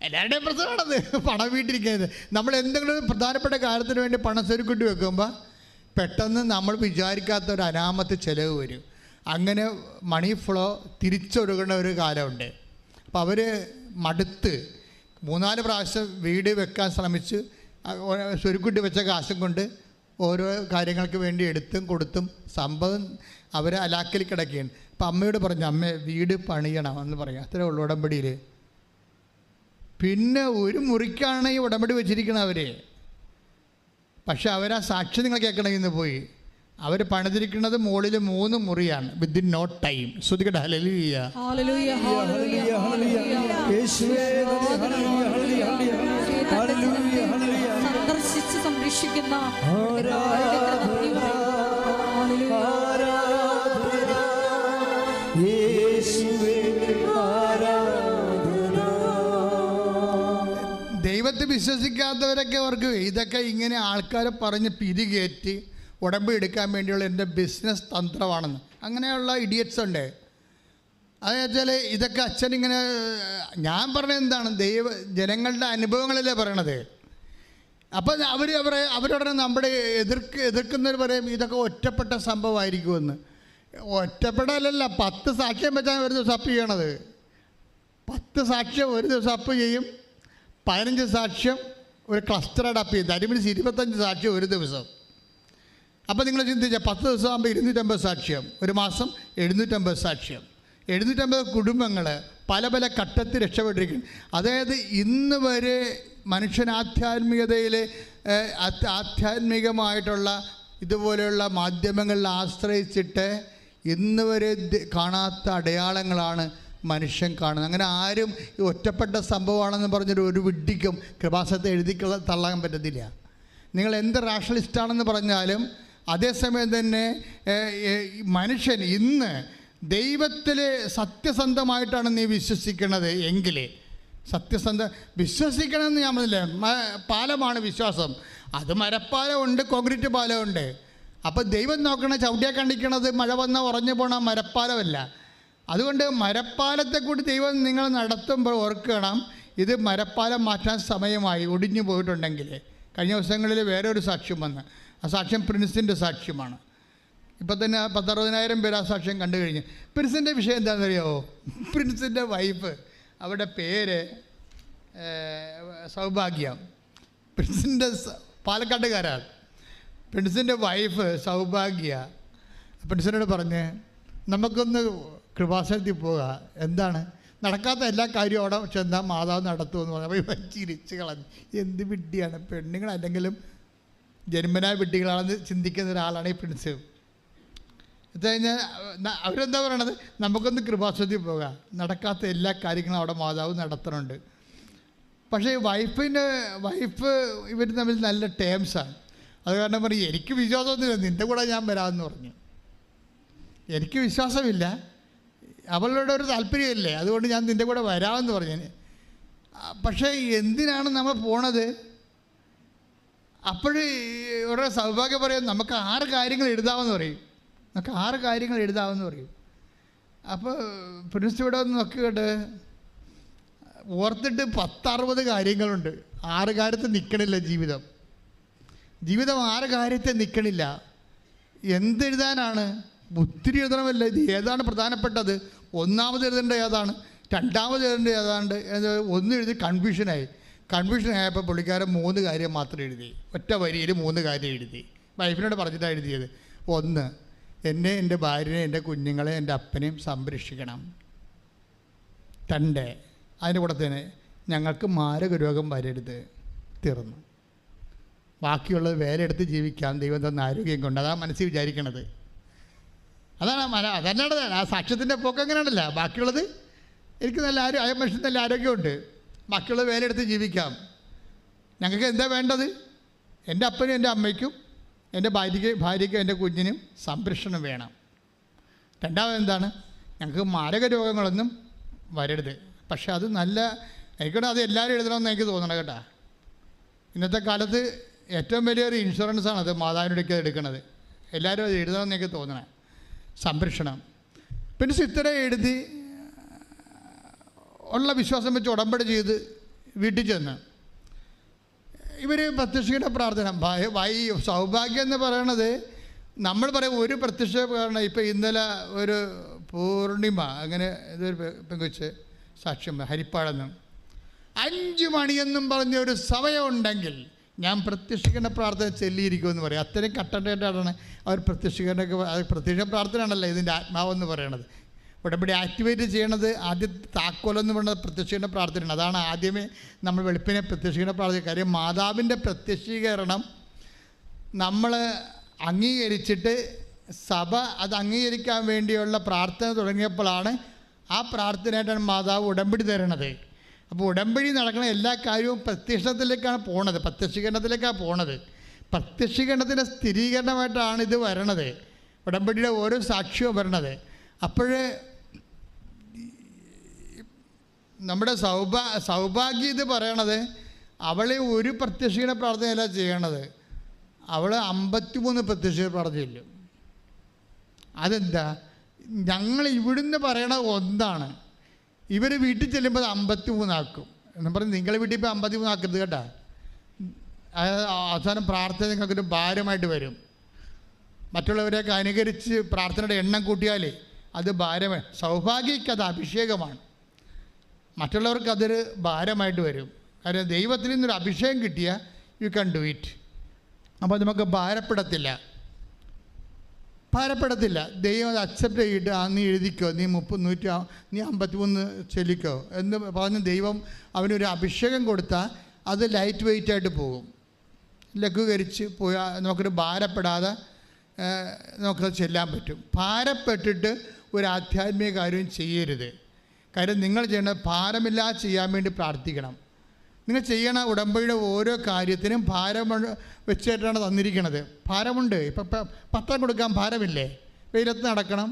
എല്ലാവരുടെയും പ്രശ്നമാണത്, പണം വീട്ടിലിരിക്കുന്നത്. നമ്മൾ എന്തെങ്കിലും പ്രധാനപ്പെട്ട കാര്യത്തിന് വേണ്ടി പണം സ്വരുക്കൂട്ടി വെക്കുമ്പോൾ പെട്ടെന്ന് നമ്മൾ വിചാരിക്കാത്ത ഒരു അനാമത്ത് ചിലവ് വരും. അങ്ങനെ മണി ഫ്ലോ തിരിച്ചൊഴുകുന്ന ഒരു കാലമുണ്ട്. അപ്പോൾ അവർ മടുത്ത് 3-4 പ്രാവശ്യം വീട് വെക്കാൻ ശ്രമിച്ച് സ്വരുക്കൂട്ടി വെച്ച കാശും കൊണ്ട് ഓരോ കാര്യങ്ങൾക്ക് വേണ്ടി എടുത്തും കൊടുത്തും സംഭവം അവരെ അലാക്കിൽ കിടക്കുകയാണ്. അപ്പം അമ്മയോട് പറഞ്ഞു, അമ്മ വീട് പണിയണം എന്ന് പറയാം. അത്രേ ഉള്ളൂ ഉടമ്പടിയിൽ. പിന്നെ ഒരു മുറിക്കാണ് ഈ ഉടമ്പടി വെച്ചിരിക്കണം അവർ. പക്ഷെ അവരാ സാക്ഷി നിങ്ങൾ കേൾക്കണമെങ്കിൽ ഇന്ന് പോയി അവർ പണിതിരിക്കുന്നത് മുകളിൽ 3 മുറിയാണ്. Within no time. ശ്രുതികട്ടെ ഹല്ലേലൂയ. സന്ദർശിച്ച് സംരക്ഷിക്കുന്ന ദൈവത്തെ വിശ്വസിക്കാത്തവരൊക്കെ അവർക്ക് ഇതൊക്കെ ഇങ്ങനെ ആൾക്കാരെ പറഞ്ഞ് പിരികേറ്റി ഉടമ്പടി എടുക്കാൻ വേണ്ടിയുള്ള എൻ്റെ ബിസിനസ് തന്ത്രമാണെന്ന്. അങ്ങനെയുള്ള ഇഡിയറ്റ്സ് ഉണ്ട്. അതെന്നുവെച്ചാൽ ഇതൊക്കെ അച്ഛനിങ്ങനെ, ഞാൻ പറഞ്ഞത് എന്താണ്, ജനങ്ങളുടെ അനുഭവങ്ങളല്ലേ പറയണത്. അപ്പം അവരുടനെ നമ്മുടെ എതിർക്കുന്നവർ പറയും ഇതൊക്കെ ഒറ്റപ്പെട്ട സംഭവമായിരിക്കുമെന്ന്. ഒറ്റപ്പെടലല്ല, 10 സാക്ഷ്യം വെച്ചാൽ ഒരു ദിവസം അപ്പ് ചെയ്യണത്. 10 സാക്ഷ്യം ഒരു ദിവസം അപ്പ് ചെയ്യും. 15 സാക്ഷ്യം ഒരു ക്ലസ്റ്ററായിട്ട് അപ്പ് ചെയ്യും. ദാറ്റ് മീൻസ് 25 സാക്ഷ്യം ഒരു ദിവസം. അപ്പോൾ നിങ്ങൾ ചിന്തിച്ചാൽ 10 ദിവസം ആകുമ്പോൾ 250 സാക്ഷ്യം, ഒരു മാസം 750 സാക്ഷ്യം. 750 കുടുംബങ്ങൾ പല പല ഘട്ടത്തിൽ രക്ഷപ്പെട്ടിരിക്കുന്നു. അതായത് ഇന്ന് വരെ മനുഷ്യൻ ആധ്യാത്മികമായിട്ടുള്ള ഇതുപോലെയുള്ള മാധ്യമങ്ങളിൽ ആശ്രയിച്ചിട്ട് ഇന്ന് വരെ കാണാത്ത അടയാളങ്ങളാണ് മനുഷ്യൻ കാണുന്നത്. അങ്ങനെ ആരും ഈ ഒറ്റപ്പെട്ട സംഭവമാണെന്ന് പറഞ്ഞൊരു ഒരു വിഡ്ഢിക്കും കൃപാസനത്തെ എഴുതി തള്ളാൻ പറ്റത്തില്ല. നിങ്ങൾ എന്ത് റാഷണലിസ്റ്റാണെന്ന് പറഞ്ഞാലും അതേസമയം തന്നെ മനുഷ്യൻ ഇന്ന് ദൈവത്തിൽ സത്യസന്ധമായിട്ടാണ് നീ വിശ്വസിക്കുന്നത് എങ്കിൽ, വിശ്വസിക്കണമെന്ന് ഞാൻ പറഞ്ഞില്ലേ, പാലമാണ് വിശ്വാസം. അത് മരപ്പാലമുണ്ട്, കോൺക്രീറ്റ് പാലമുണ്ട്. അപ്പോൾ ദൈവം നോക്കണ ചവിട്ടിയെ കണ്ടിക്കണത് മഴ വന്നാൽ ഉറഞ്ഞു പോണ മരപ്പാലമല്ല. അതുകൊണ്ട് മരപ്പാലത്തെ കൂടി ദൈവം നിങ്ങൾ നടത്തുമ്പോൾ ഓർക്കണം, ഇത് മരപ്പാലം മാറ്റാൻ സമയമായി ഒടിഞ്ഞു പോയിട്ടുണ്ടെങ്കിൽ. കഴിഞ്ഞ ദിവസങ്ങളിൽ വേറെ ഒരു സാക്ഷ്യം വന്ന്, ആ സാക്ഷ്യം പ്രിൻസിൻ്റെ സാക്ഷ്യമാണ്. ഇപ്പം തന്നെ 10-60,000 പേര് ആ സാക്ഷ്യം കണ്ടു കഴിഞ്ഞ്. പ്രിൻസിൻ്റെ വിഷയം എന്താണെന്നറിയാമോ? പ്രിൻസിൻ്റെ വൈഫ്, അവരുടെ പേര് സൗഭാഗ്യ. പ്രിൻസിൻ്റെ പാലക്കാട്ടുകാരാണ്. പ്രിൻസിൻ്റെ വൈഫ് സൗഭാഗ്യ പ്രിൻസിനോട് പറഞ്ഞ് നമുക്കൊന്ന് കൃപാസനത്തിൽ പോവുക. എന്താണ് നടക്കാത്ത എല്ലാ കാര്യവും അവിടെ ചെന്നാൽ മാതാവ് നടത്തുമെന്ന് പറഞ്ഞപ്പോൾ ചിരിച്ച് കളഞ്ഞു. എന്ത് വിഡ്ഢിയാണ്, പെണ്ണുങ്ങൾ അല്ലെങ്കിലും ജന്മനായ വിഡ്ഢികളാണെന്ന് ചിന്തിക്കുന്ന ഒരാളാണ് ഈ പ്രിൻസ്. എന്ന് കഴിഞ്ഞാൽ അവരെന്താ പറയണത്, നമുക്കൊന്ന് കൃപാസനത്തിൽ പോകാം, നടക്കാത്ത എല്ലാ കാര്യങ്ങളും അവിടെ മാതാവ് നടത്തുന്നുണ്ട്. പക്ഷേ വൈഫ് ഇവർ തമ്മിൽ നല്ല ടേംസാണ്. അത് കാരണം പറയും എനിക്ക് വിശ്വാസമൊന്നുമില്ല, നിൻ്റെ കൂടെ ഞാൻ വരാമെന്ന് പറഞ്ഞു. എനിക്ക് വിശ്വാസമില്ല, അവളുടെ ഒരു താല്പര്യമില്ലേ, അതുകൊണ്ട് ഞാൻ നിൻ്റെ കൂടെ വരാമെന്ന് പറഞ്ഞു. പക്ഷേ എന്തിനാണ് നമ്മൾ പോണത്? അപ്പോഴ് ഇവരുടെ സൗഭാഗ്യം പറയും നമുക്ക് 6 കാര്യങ്ങൾ എഴുതാമെന്ന് പറയും. നമുക്ക് 6 കാര്യങ്ങൾ എഴുതാമെന്ന് പറയും. അപ്പോൾ പ്രിൻസ് ഇവിടെ ഒന്ന് നോക്കിയിട്ട് ഓർത്തിട്ട് 10-60 കാര്യങ്ങളുണ്ട്. 6 കാര്യത്തിൽ നിൽക്കണില്ല ജീവിതം 6 കാര്യത്തിൽ നിൽക്കണില്ല. എന്തെഴുതാനാണ്? ഒത്തിരി എഴുതണമല്ല. ഇത് ഏതാണ് പ്രധാനപ്പെട്ടത്? ഒന്നാമത് എഴുതേണ്ടത് ഏതാണ്, രണ്ടാമത് എഴുതേണ്ടത് ഏതാണ്ട് ഒന്ന് എഴുതി കൺഫ്യൂഷനായപ്പോൾ പുള്ളിക്കാരൻ 3 കാര്യം മാത്രം എഴുതി. ഒറ്റ വരിയിൽ 3 കാര്യം എഴുതി. വൈഫിനോട് പറഞ്ഞിട്ടാണ് എഴുതിയത്. 1, എന്നെ, എൻ്റെ ഭാര്യനെ, എൻ്റെ കുഞ്ഞുങ്ങളെ, എൻ്റെ അപ്പനെയും സംരക്ഷിക്കണം. 2, അതിൻ്റെ കൂടെ തന്നെ ഞങ്ങൾക്ക് മാരക രോഗം വരരുത്. തീർന്നു. ബാക്കിയുള്ളത് വേറെ എടുത്ത് ജീവിക്കാം ദൈവം തന്ന ആരോഗ്യം കൊണ്ട്. അതാണ് മനസ്സിൽ വിചാരിക്കണത്. അതന്നാണ് ആ സാക്ഷ്യത്തിൻ്റെ പോക്ക്. അങ്ങനെയാണല്ല, ബാക്കിയുള്ളത് എനിക്ക് നല്ല മനുഷ്യൻ നല്ല ആരോഗ്യമുണ്ട്, ബാക്കിയുള്ളത് വേറെ എടുത്ത് ജീവിക്കാം. ഞങ്ങൾക്ക് എന്താ വേണ്ടത്? എൻ്റെ അപ്പനും എൻ്റെ അമ്മയ്ക്കും എൻ്റെ ഭാര്യയ്ക്കും എൻ്റെ കുഞ്ഞിനും സംരക്ഷണം വേണം. 2ാമത് എന്താണ്? ഞങ്ങൾക്ക് മാരക രോഗങ്ങളൊന്നും വരരുത്. പക്ഷെ അത് നല്ല എനിക്കോട്ടെ അത് എല്ലാവരും എഴുതണമെന്ന് എനിക്ക് തോന്നണം കേട്ടോ. ഇന്നത്തെ കാലത്ത് ഏറ്റവും വലിയൊരു ഇൻഷുറൻസാണ് അത് മാതാവിനോടൊക്കെ എടുക്കുന്നത്. എല്ലാവരും അത് എഴുതണമെന്ന് എനിക്ക് തോന്നണേ. സംരക്ഷണം. പിന്നെ സിത്തര എഴുതി ഉള്ള വിശ്വാസം വെച്ച് ഉടമ്പടി ചെയ്ത് വീട്ടിൽ ചെന്ന് ഇവർ പ്രത്യക്ഷയുടെ പ്രാർത്ഥന സൗഭാഗ്യം എന്ന് പറയണത് നമ്മൾ പറയും ഒരു പ്രത്യക്ഷ കാരണം. ഇപ്പം ഇന്നലെ ഒരു പൂർണിമ അങ്ങനെ ഇതൊരു പെങ്കൊച്ച് സാക്ഷ്യം ഹരിപ്പാടെന്നും 5 മണിയെന്നും പറഞ്ഞ ഒരു സമയമുണ്ടെങ്കിൽ ഞാൻ പ്രത്യക്ഷിക്കേണ്ട പ്രാർത്ഥന ചൊല്ലിയിരിക്കുമെന്ന് പറയും. അത്രയും കട്ടണ്ടായിട്ടാണ് അവർ പ്രത്യക്ഷിക്കേണ്ടൊക്കെ. അത് പ്രത്യക്ഷ പ്രാർത്ഥനയാണല്ലോ ഇതിൻ്റെ ആത്മാവെന്ന് പറയണത്. ഉടമ്പടി ആക്ടിവേറ്റ് ചെയ്യണത് ആദ്യത്തെ താക്കോലെന്ന് പറയുന്നത് പ്രത്യക്ഷീകരണ പ്രാർത്ഥനയാണ്. അതാണ് ആദ്യമേ നമ്മൾ വെളുപ്പിനെ പ്രത്യക്ഷീകരണ പ്രാർത്ഥന. കാര്യം മാതാവിൻ്റെ പ്രത്യക്ഷീകരണം നമ്മൾ അംഗീകരിച്ചിട്ട് സഭ അത് അംഗീകരിക്കാൻ വേണ്ടിയുള്ള പ്രാർത്ഥന തുടങ്ങിയപ്പോഴാണ് ആ പ്രാർത്ഥനയായിട്ടാണ് മാതാവ് ഉടമ്പടി തരണത്. അപ്പോൾ ഉടമ്പടി നടക്കുന്ന എല്ലാ കാര്യവും പ്രത്യക്ഷത്തിലേക്കാണ് പോണത്, പ്രത്യക്ഷീകരണത്തിലേക്കാണ് പോണത്. പ്രത്യക്ഷീകരണത്തിൻ്റെ സ്ഥിരീകരണമായിട്ടാണ് ഇത് വരണത്, ഉടമ്പടിയുടെ ഓരോ സാക്ഷ്യവും വരണത്. അപ്പോഴേ നമ്മുടെ സൗഭാഗ്യം ഇത് പറയണത് അവൾ ഒരു പ്രത്യക്ഷീകരണ പ്രാർത്ഥനയല്ല ചെയ്യണത്, അവൾ 53 പ്രത്യക്ഷീകരണ പ്രാർത്ഥന ചെല്ലും. അതെന്താ? ഞങ്ങൾ ഇവിടുന്ന് പറയണത് ഒന്നാണ്, ഇവർ വീട്ടിൽ ചെല്ലുമ്പോൾ 53 ആക്കും എന്ന് പറഞ്ഞ് നിങ്ങളെ വീട്ടിൽ ഇപ്പോൾ 53 ആക്കരുത് കേട്ടോ. അവസാനം പ്രാർത്ഥന നിങ്ങൾക്കൊരു ഭാരമായിട്ട് വരും. മറ്റുള്ളവരെയൊക്കെ അനുകരിച്ച് പ്രാർത്ഥനയുടെ എണ്ണം കൂട്ടിയാൽ അത് ഭാരമാണ്. സൗഭാഗ്യക്ക് അത് അഭിഷേകമാണ്, മറ്റുള്ളവർക്ക് അതൊരു ഭാരമായിട്ട് വരും. കാരണം ദൈവത്തിൽ നിന്നൊരു അഭിഷേകം കിട്ടിയാൽ യു ക്യാൻ ഡു ഇറ്റ്. അപ്പോൾ നമുക്ക് ഭാരപ്പെടത്തില്ല. ദൈവം അത് അക്സെപ്റ്റ് ചെയ്തിട്ട് നീ എഴുതിക്കോ, നീ 53 ചൊല്ലിക്കോ എന്ന് പറഞ്ഞ് ദൈവം അവനൊരു അഭിഷേകം കൊടുത്താൽ അത് ലൈറ്റ് വെയ്റ്റായിട്ട് പോകും. ലഘൂകരിച്ച് പോയാൽ നമുക്കൊരു ഭാരപ്പെടാതെ നമുക്കത് ചെല്ലാൻ പറ്റും. ഭാരപ്പെട്ടിട്ട് ഒരു ആധ്യാത്മിക കാര്യവും ചെയ്യരുത്. കാര്യം നിങ്ങൾ ചെയ്യേണ്ടത് ഭാരമില്ലാതെ ചെയ്യാൻ വേണ്ടി പ്രാർത്ഥിക്കണം. നിങ്ങൾ ചെയ്യണ ഉടമ്പടിയുടെ ഓരോ കാര്യത്തിനും ഭാരം വെച്ചിട്ടാണ് തന്നിരിക്കണത്. ഭാരമുണ്ട്. ഇപ്പം പത്രം കൊടുക്കാൻ ഭാരമില്ലേ? വെയിലത്ത് നടക്കണം.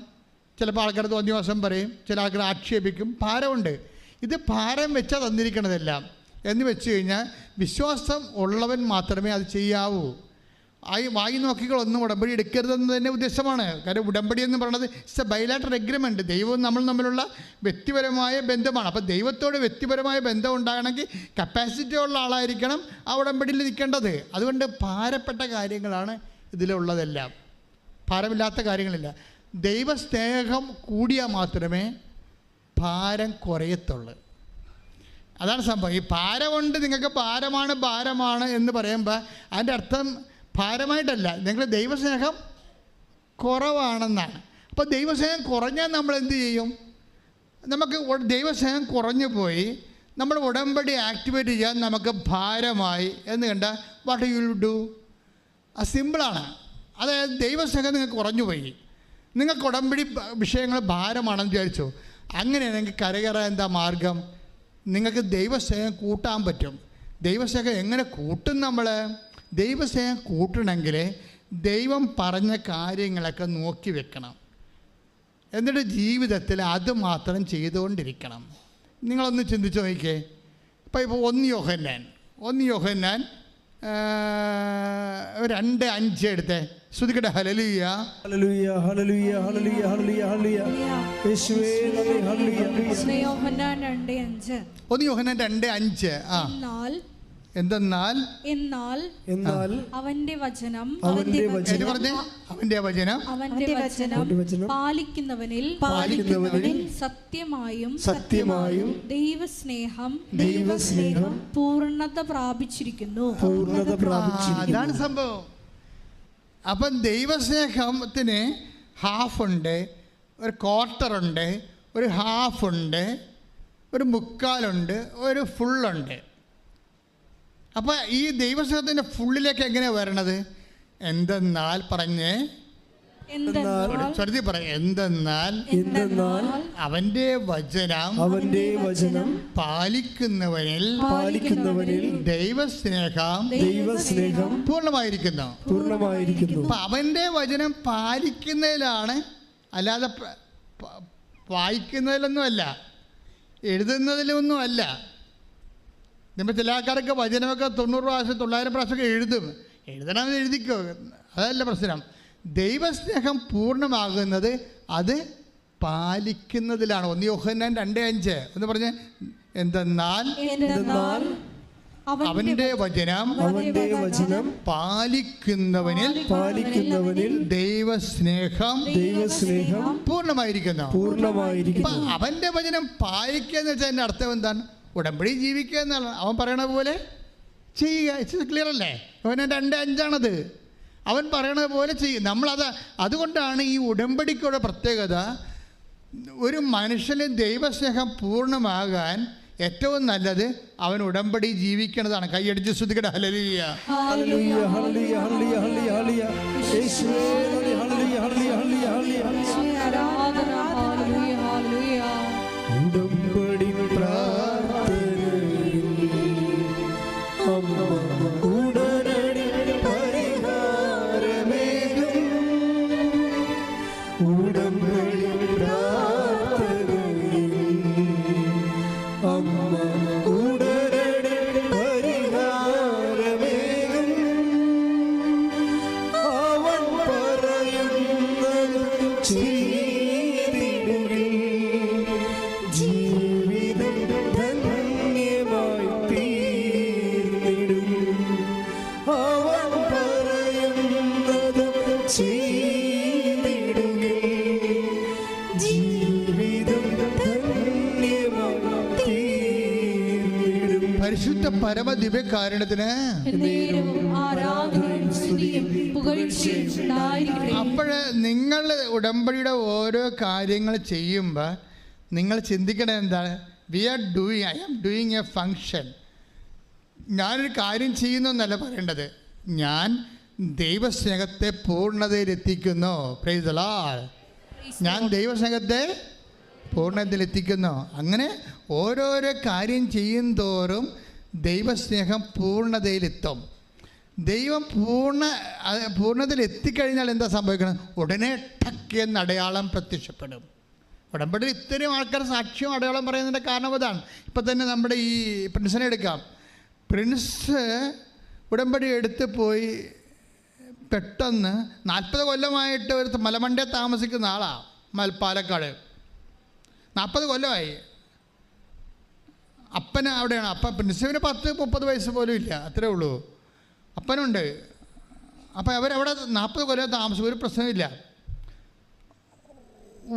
ചിലപ്പോൾ ആൾക്കാർ തോന്നിയ ദിവസം പറയും, ചില ആൾക്കാർ ആക്ഷേപിക്കും. ഭാരമുണ്ട്. ഇത് ഭാരം വെച്ചാൽ തന്നിരിക്കണതെല്ലാം എന്ന് വെച്ച് കഴിഞ്ഞാൽ വിശ്വാസം ഉള്ളവൻ മാത്രമേ അത് ചെയ്യാവൂ. വായി നോക്കികളൊന്നും ഉടമ്പടി എടുക്കരുതെന്ന് തന്നെ ഉദ്ദേശമാണ്. കാര്യം ഉടമ്പടി എന്ന് പറയുന്നത് ഇറ്റ്സ് എ ബൈലാറ്ററൽ എഗ്രിമെൻറ്റ്. ദൈവവും നമ്മൾ തമ്മിലുള്ള വ്യക്തിപരമായ ബന്ധമാണ്. അപ്പോൾ ദൈവത്തോട് വ്യക്തിപരമായ ബന്ധം ഉണ്ടാകണമെങ്കിൽ കപ്പാസിറ്റി ഉള്ള ആളായിരിക്കണം ആ ഉടമ്പടിയിൽ നിൽക്കേണ്ടത്. അതുകൊണ്ട് ഭാരപ്പെട്ട കാര്യങ്ങളാണ് ഇതിലുള്ളതെല്ലാം, ഭാരമില്ലാത്ത കാര്യങ്ങളില്ല. ദൈവസ്നേഹം കൂടിയാൽ മാത്രമേ ഭാരം കുറയത്തുള്ളൂ. അതാണ് സംഭവം. ഈ ഭാരമുണ്ട്, നിങ്ങൾക്ക് ഭാരമാണ് എന്ന് പറയുമ്പോൾ അതിൻ്റെ അർത്ഥം ഭാരമായിട്ടല്ല, നിങ്ങൾ ദൈവസ്നേഹം കുറവാണെന്നാണ്. അപ്പോൾ ദൈവസ്നേഹം കുറഞ്ഞാൽ നമ്മൾ എന്ത് ചെയ്യും? നമുക്ക് ദൈവസ്നേഹം കുറഞ്ഞു പോയി നമ്മൾ ഉടമ്പടി ആക്ടിവേറ്റ് ചെയ്യാൻ നമുക്ക് ഭാരമായി എന്ന് കണ്ടാൽ വാട്ട് യു വിൽ ഡു? അത് സിമ്പിളാണ്. അതായത് ദൈവസ്നേഹം നിങ്ങൾക്ക് കുറഞ്ഞു പോയി, നിങ്ങൾക്ക് ഉടമ്പടി വിഷയങ്ങൾ ഭാരമാണെന്ന് വിചാരിച്ചു. അങ്ങനെയാണെങ്കിൽ കരകയറാൻ എന്താ മാർഗം? നിങ്ങൾക്ക് ദൈവസ്നേഹം കൂട്ടാൻ പറ്റും. ദൈവസ്നേഹം എങ്ങനെ കൂട്ടും? നമ്മൾ ദൈവസ്നേഹം കൂട്ടണമെങ്കിൽ ദൈവം പറഞ്ഞ കാര്യങ്ങളൊക്കെ നോക്കി വെക്കണം. എന്നിട്ട് ജീവിതത്തിൽ അത് മാത്രം ചെയ്തുകൊണ്ടിരിക്കണം. നിങ്ങളൊന്ന് ചിന്തിച്ച് നോക്കിക്കേ. ഇപ്പോൾ 1 യോഹന്നാൻ 2:5 എടുത്തേ. ശ്രുതിക്കട്ടെ. ഹല്ലേലൂയ ഹല്ലേലൂയ ഹല്ലേലൂയ ഹല്ലേലൂയ ഹല്ലേലൂയ ഹല്ലേലൂയ യേശുവേ നന്ദി. ഹല്ലേലൂയ. യോഹന്നാൻ 2:5. 1 യോഹന്നാൻ 2:5. എന്തെന്നാൽ അവന്റെ വചനം പാലിക്കുന്നവനിൽ സത്യമായും ദൈവസ്നേഹം പൂർണ്ണത പ്രാപിച്ചിരിക്കുന്നു. അതാണ് സംഭവം. അപ്പം ദൈവസ്നേഹത്തിന് ഹാഫുണ്ട്, ഒരു ക്വാർട്ടറുണ്ട്, ഒരു ഹാഫുണ്ട്, ഒരു മുക്കാലുണ്ട്, ഒരു ഫുള്ളുണ്ട്. അപ്പോൾ ഈ ദൈവസ്നേഹത്തിൻ്റെ ഫുള്ളിലേക്ക് എങ്ങനെയാണ് വരണത്? എന്തെന്നാൽ പറഞ്ഞ് ചൊരുതി പറ. എന്തെന്നാൽ അവന്റെ വചനം പാലിക്കുന്നവനിൽ ദൈവസ്നേഹം പൂർണ്ണമായിരിക്കുന്നു. അപ്പം അവന്റെ വചനം പാലിക്കുന്നതിലാണ്, അല്ലാതെ വായിക്കുന്നതിലൊന്നുമല്ല, എഴുതുന്നതിലൊന്നുമല്ല. നമ്മൾ ചില ആൾക്കാരൊക്കെ വചനമൊക്കെ 90 പ്രാവശ്യം 900 പ്രാവശ്യമൊക്കെ എഴുതണമെന്ന് എഴുതിക്കോ, അതല്ല പ്രശ്നം. ദൈവസ്നേഹം പൂർണ്ണമാകുന്നത് അത് പാലിക്കുന്നതിലാണ്. 1 യോഹന്നാൻ 2:5 എന്ന് പറഞ്ഞ്, എന്തെന്നാൽ അവന്റെ വചനം പാലിക്കുന്നവനിൽ ദൈവസ്നേഹം പൂർണ്ണമായിരിക്കുന്നു. അവന്റെ വചനം പാലിക്കുക എന്ന് വെച്ചാൽ അതിൻ്റെ അർത്ഥം എന്താണ്? ഉടമ്പടി ജീവിക്കുക എന്നാണ്. അവൻ പറയണ പോലെ ചെയ്യുക. ഇറ്റ്സ് ക്ലിയർ അല്ലേ? അവന് 2:5 അവൻ പറയണത് പോലെ ചെയ്യും. അതുകൊണ്ടാണ് ഈ ഉടമ്പടിക്കുള്ള പ്രത്യേകത. ഒരു മനുഷ്യന് ദൈവസ്നേഹം പൂർണ്ണമാകാൻ ഏറ്റവും നല്ലത് അവൻ ഉടമ്പടി ജീവിക്കണതാണ്. കൈയടിച്ച് സ്തുതിക്കട്ടെ. ഹല്ലേലൂയ, ഹല്ലേലൂയ, ഹല്ലേലൂയ, ഹല്ലേലൂയ, ഹല്ലേലൂയ. യേശുവേ ഹല്ലേലൂയ, ഹല്ലേലൂയ, ഹല്ലേലൂയ, ഹല്ലേലൂയ. ഉടമ്പടി പ്രാർത്ഥനയിൽ അമ്മ ഉടനടി പരിഹാരമേകും. ഉടമ്പടി പ്രാർത്ഥനയിൽ അമ്മ ഉടനടി പരിഹാരമേകും. അവൻ പറയുന്നത് ചെയ്തിടുകിൽ ജീവിതം ധന്യമായി തീർന്നിടും. അവൻ പറയുന്നത് ചെയ്തിടുകിൽ ജീവിതം ധന്യമായി തീർന്നിടും. പരിശുദ്ധ പരമ ദിവ്യകാരുണ്യത്തിന് അപ്പോഴ് നിങ്ങൾ ഉടമ്പടിയുടെ ഓരോ കാര്യങ്ങൾ ചെയ്യുമ്പോൾ നിങ്ങൾ ചിന്തിക്കണത് എന്താണ്? I am doing a function. ഞാനൊരു കാര്യം ചെയ്യുന്നു എന്നല്ല പറയേണ്ടത്, ഞാൻ ദൈവസ്നേഹത്തെ പൂർണ്ണതയിലെത്തിക്കുന്നു. Praise the lord. ഞാൻ ദൈവസ്നേഹത്തെ പൂർണ്ണതയിലെത്തിക്കുന്നു. അങ്ങനെ ഓരോരോ കാര്യം ചെയ്യും തോറും ദൈവസ്നേഹം പൂർണ്ണതയിലെത്തും. ദൈവം പൂർണ്ണതയിൽ എത്തിക്കഴിഞ്ഞാൽ എന്താ സംഭവിക്കണം? ഉടനെ ടക്ക് എന്ന അടയാളം പ്രത്യക്ഷപ്പെടും. ഉടമ്പടിയിൽ ഇത്രയും ആൾക്കാർ സാക്ഷ്യം അടയാളം പറയുന്നതിൻ്റെ കാരണം അതാണ്. ഇപ്പം തന്നെ നമ്മുടെ ഈ പ്രിൻസിനെ എടുക്കാം. പ്രിൻസ് ഉടമ്പടി എടുത്ത് പോയി പെട്ടെന്ന് 40 കൊല്ലമായിട്ട് ഒരു മലമണ്ടയിൽ താമസിക്കുന്ന ആളാണ്. പാലക്കാട് 40 കൊല്ലമായി. അപ്പന് അവിടെയാണ്. പ്രിൻസിന് 10-30 വയസ്സ് പോലും ഇല്ല, അത്രേ ഉള്ളൂ. അപ്പനുണ്ട്. അപ്പം അവരവിടെ 40 കൊല്ലം താമസം, ഒരു പ്രശ്നമില്ല.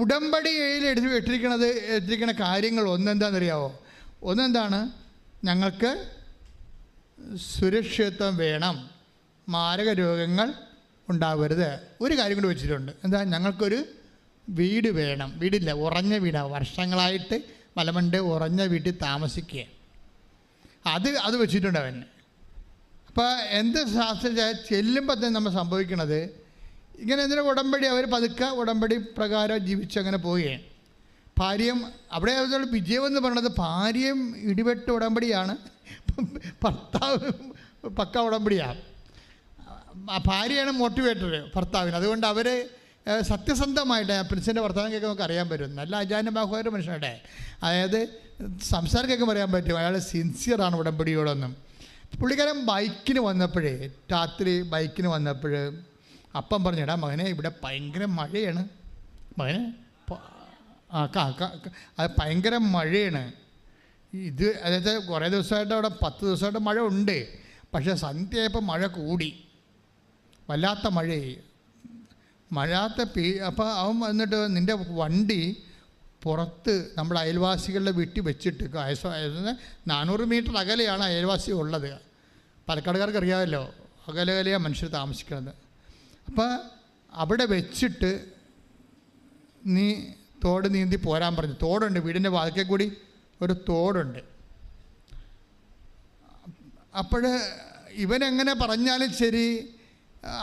ഉടമ്പടിയിൽ എടുത്തിരിക്കുന്ന കാര്യങ്ങൾ ഒന്നെന്താണെന്നറിയാവോ? ഒന്നെന്താണ്? ഞങ്ങൾക്ക് സുരക്ഷിതത്വം വേണം, മാരക രോഗങ്ങൾ ഉണ്ടാവരുത്. ഒരു കാര്യം കൂടി വെച്ചിട്ടുണ്ട്. എന്താ? ഞങ്ങൾക്കൊരു വീട് വേണം. വീടില്ല, ഉറഞ്ഞ വീടാണ്. വർഷങ്ങളായിട്ട് മലമണ്ട് ഉറഞ്ഞ വീട്ടിൽ താമസിക്കുക. അത് വെച്ചിട്ടുണ്ട് അവന്. അപ്പോൾ എന്ത് ശാസ്ത്രം ചെല്ലുമ്പോൾ തന്നെ നമ്മൾ സംഭവിക്കണത് ഇങ്ങനെ എന്തിനാ ഉടമ്പടി അവർ പതുക്കെ ഉടമ്പടി പ്രകാരം ജീവിച്ചങ്ങനെ പോവുകയാണ്. ഭാര്യയും അവിടെ വിജയം എന്ന് പറയുന്നത് ഭാര്യയും ഇടിവെട്ട് ഉടമ്പടിയാണ്, ഭർത്താവ് പക്ക ഉടമ്പടിയാണ്. ഭാര്യയാണ് മോട്ടിവേറ്റർ ഭർത്താവിന്. അതുകൊണ്ട് അവർ സത്യസന്ധമായിട്ട് പ്രിൻസിൻ്റെ വർത്തമാനം കേൾക്കാൻ നമുക്ക് അറിയാൻ പറ്റും. നല്ല അജാനുബാഹുവായ മനുഷ്യരുടെ, അതായത് സംസാരം കേൾക്കുമ്പോൾ അറിയാൻ പറ്റും അയാൾ സിൻസിയറാണ് ഉടമ്പടിയോടൊന്നും. പുള്ളിക്കാരൻ ബൈക്കിന് വന്നപ്പോഴേ, രാത്രി ബൈക്കിന് വന്നപ്പോൾ അപ്പം പറഞ്ഞു, എടാ മകനെ ഇവിടെ ഭയങ്കര മഴയാണ്, മകനെ അത് ഭയങ്കര മഴയാണ്. അതായത് കുറേ ദിവസമായിട്ട് അവിടെ 10 ദിവസമായിട്ട് മഴ ഉണ്ട്. പക്ഷേ സന്ധ്യയായപ്പോൾ മഴ കൂടി, വല്ലാത്ത മഴയായി. അപ്പോൾ അവൻ വന്നിട്ട് നിൻ്റെ വണ്ടി പുറത്ത് നമ്മുടെ അയൽവാസികളുടെ വീട്ടിൽ വെച്ചിട്ട് 400 മീറ്റർ അകലെയാണ് അയൽവാസി ഉള്ളത്. പാലക്കാടുകാർക്ക് അറിയാമല്ലോ, അകലെയാണ് മനുഷ്യർ താമസിക്കുന്നത്. അപ്പോൾ അവിടെ വെച്ചിട്ട് നീ തോട് നീന്തി പോരാൻ പറഞ്ഞു. തോടുണ്ട്, വീടിൻ്റെ വാതിക്കൽ കൂടി ഒരു തോടുണ്ട്. അപ്പോൾ ഇവനെങ്ങനെ പറഞ്ഞാലും ശരി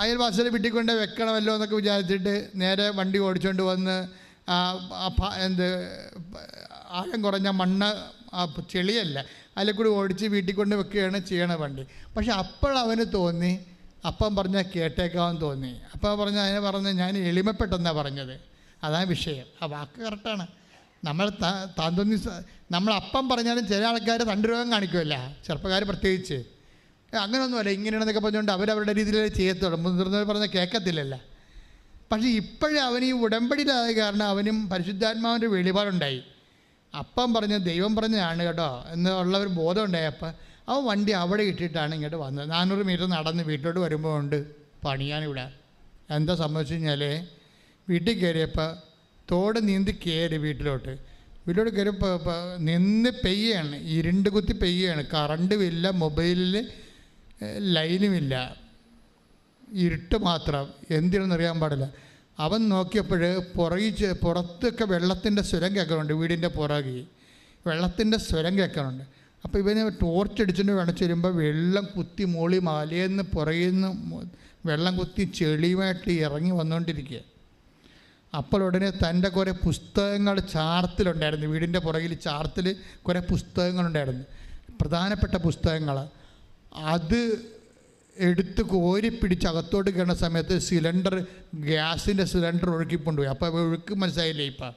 അയൽവാസിയുടെ വീട്ടിൽ കൊണ്ട് വെക്കണമല്ലോ എന്നൊക്കെ വിചാരിച്ചിട്ട് നേരെ വണ്ടി ഓടിച്ചുകൊണ്ട് വന്ന് ആഴം കുറഞ്ഞ മണ്ണ് ചെളിയല്ല അതിൽ കൂടി ഓടിച്ച് വീട്ടിൽ കൊണ്ട് വെക്കുകയാണ് ചെയ്യണ വണ്ടി. പക്ഷെ അവന് തോന്നി, അപ്പം പറഞ്ഞാൽ കേട്ടേക്കാമെന്ന് തോന്നി. അപ്പം അതിനെ പറഞ്ഞ് ഞാൻ എളിമപ്പെട്ടെന്നാണ് പറഞ്ഞത്. അതാണ് വിഷയം. ആ വാക്ക് കറക്റ്റാണ്. നമ്മൾ അപ്പം പറഞ്ഞാലും ചില ആൾക്കാർ തണ്ടുരോഗം കാണിക്കുമല്ല, ചെറുപ്പക്കാർ പ്രത്യേകിച്ച്. അങ്ങനെയൊന്നുമല്ല, ഇങ്ങനെയാണെന്നൊക്കെ പറഞ്ഞുകൊണ്ട് അവരവരുടെ രീതിയിൽ ചെയ്യത്തുള്ളൂ. മുതിർന്നവർ പറഞ്ഞാൽ കേൾക്കത്തില്ലല്ലോ. പക്ഷേ ഇപ്പോഴും അവന് ഈ ഉടമ്പടിയിലായ കാരണം അവനും പരിശുദ്ധാത്മാവിൻ്റെ വെളിപാടുണ്ടായി. അപ്പം പറഞ്ഞ് ദൈവം പറഞ്ഞതാണ് കേട്ടോ എന്നുള്ള ഒരു ബോധം ഉണ്ടായപ്പോൾ അവൻ വണ്ടി അവിടെ ഇട്ടിട്ടാണ് ഇങ്ങോട്ട് വന്നത്. 400 മീറ്റർ നടന്ന് വീട്ടിലോട്ട് വരുമ്പോൾ ഉണ്ട് പണിയാനിവിടെ. എന്താ സംഭവിച്ചു കഴിഞ്ഞാൽ വീട്ടിൽ കയറിയപ്പോൾ തോട് നീന്തി കയറി വീട്ടിലോട്ട് കയറിയപ്പോൾ നിന്ന് പെയ്യാണ്, ഇരുണ്ട് കുത്തി പെയ്യാണ്, കറണ്ടുമില്ല, മൊബൈലിൽ ലൈനുമില്ല, ഇരുട്ട് മാത്രം. എന്തിനെന്നറിയാൻ പാടില്ല. അവൻ നോക്കിയപ്പോൾ പുറത്തൊക്കെ വെള്ളത്തിൻ്റെ സ്വരം കേൾക്കുന്നുണ്ട്. വീടിൻ്റെ പുറകെ വെള്ളത്തിൻ്റെ സ്വരം കേൾക്കുന്നുണ്ട്. അപ്പോൾ ഇവന് ടോർച്ചടിച്ചിട്ട് വേണം ചെല്ലുമ്പോൾ വെള്ളം കുത്തി മോളി മലയെന്ന് പുറകിൽ നിന്ന് വെള്ളം കുത്തി ചെളിയുമായിട്ട് ഇറങ്ങി വന്നുകൊണ്ടിരിക്കുക. അപ്പോൾ ഉടനെ തൻ്റെ കുറേ പുസ്തകങ്ങൾ ചാർത്തിലുണ്ടായിരുന്നു. വീടിൻ്റെ പുറകിൽ ചാർത്തിൽ കുറേ പുസ്തകങ്ങളുണ്ടായിരുന്നു, പ്രധാനപ്പെട്ട പുസ്തകങ്ങൾ. അത് എടുത്ത് കോരി പിടിച്ച് അകത്തോട്ട് കയറുന്ന സമയത്ത് ഗ്യാസിൻ്റെ സിലിണ്ടർ ഒഴുക്കിക്കൊണ്ടുപോയി. അപ്പോൾ ഒഴുക്ക് മനസ്സിലായില്ലേ? ഇപ്പം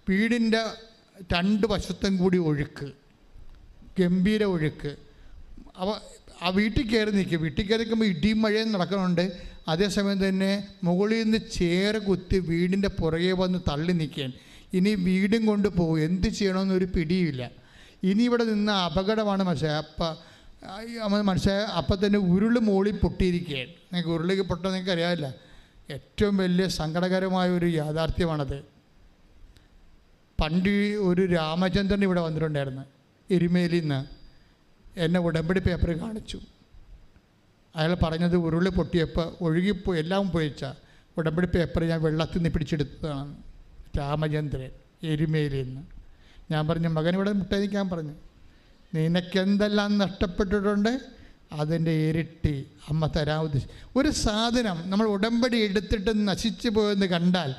വീടിൻ്റെ 2 വശത്തും കൂടി ഒഴുക്ക്, ഗംഭീര ഒഴുക്ക്. അപ്പോൾ ആ വീട്ടിൽ കയറി നിൽക്കും. വീട്ടിൽ കയറി നിൽക്കുമ്പോൾ ഇടിയും മഴയും നടക്കുന്നുണ്ട്. അതേസമയം തന്നെ മുകളിൽ നിന്ന് ചേറ് കുത്തി വീടിൻ്റെ പുറകെ വന്ന് തള്ളി നിൽക്കുകയാണ്. ഇനി വീടും കൊണ്ട് പോകും, എന്ത് ചെയ്യണമെന്നൊരു പിടിയില്ല. ഇനി ഇവിടെ നിന്ന് അപകടമാണ് മനസ്സിലായ അപ്പം തന്നെ ഉരുൾ മോളിൽ പൊട്ടിയിരിക്കുകയാണ്. നിങ്ങൾക്ക് ഉരുളിക്ക് പൊട്ടാൻ നിങ്ങൾക്ക് അറിയാമില്ല. ഏറ്റവും വലിയ സങ്കടകരമായ ഒരു യാഥാർത്ഥ്യമാണത്. പണ്ട് ഒരു രാമചന്ദ്രൻ ഇവിടെ വന്നിട്ടുണ്ടായിരുന്നു എരുമേലിയിൽ നിന്ന്. എന്നെ ഉടമ്പടി പേപ്പർ കാണിച്ചു. അയാൾ പറഞ്ഞത് ഉരുളി പൊട്ടിയപ്പോൾ ഒഴുകിപ്പോയി, എല്ലാം പോയിച്ച ഉടമ്പടി പേപ്പർ ഞാൻ വെള്ളത്തിൽ നിന്ന് പിടിച്ചെടുത്തതാണ്. രാമചന്ദ്രൻ എരുമേലിയിൽ നിന്ന്. ഞാൻ പറഞ്ഞു, മകൻ ഇവിടെ മുട്ടനിക്കാൻ പറഞ്ഞു, നിനക്കെന്തെല്ലാം നഷ്ടപ്പെട്ടിട്ടുണ്ട് അതിൻ്റെ ഇരട്ടി അമ്മ തരാൻ ഉദ്ദേശിച്ചു. ഒരു സാധനം നമ്മൾ ഉടമ്പടി എടുത്തിട്ട് നശിച്ചു പോയെന്ന് കണ്ടാൽ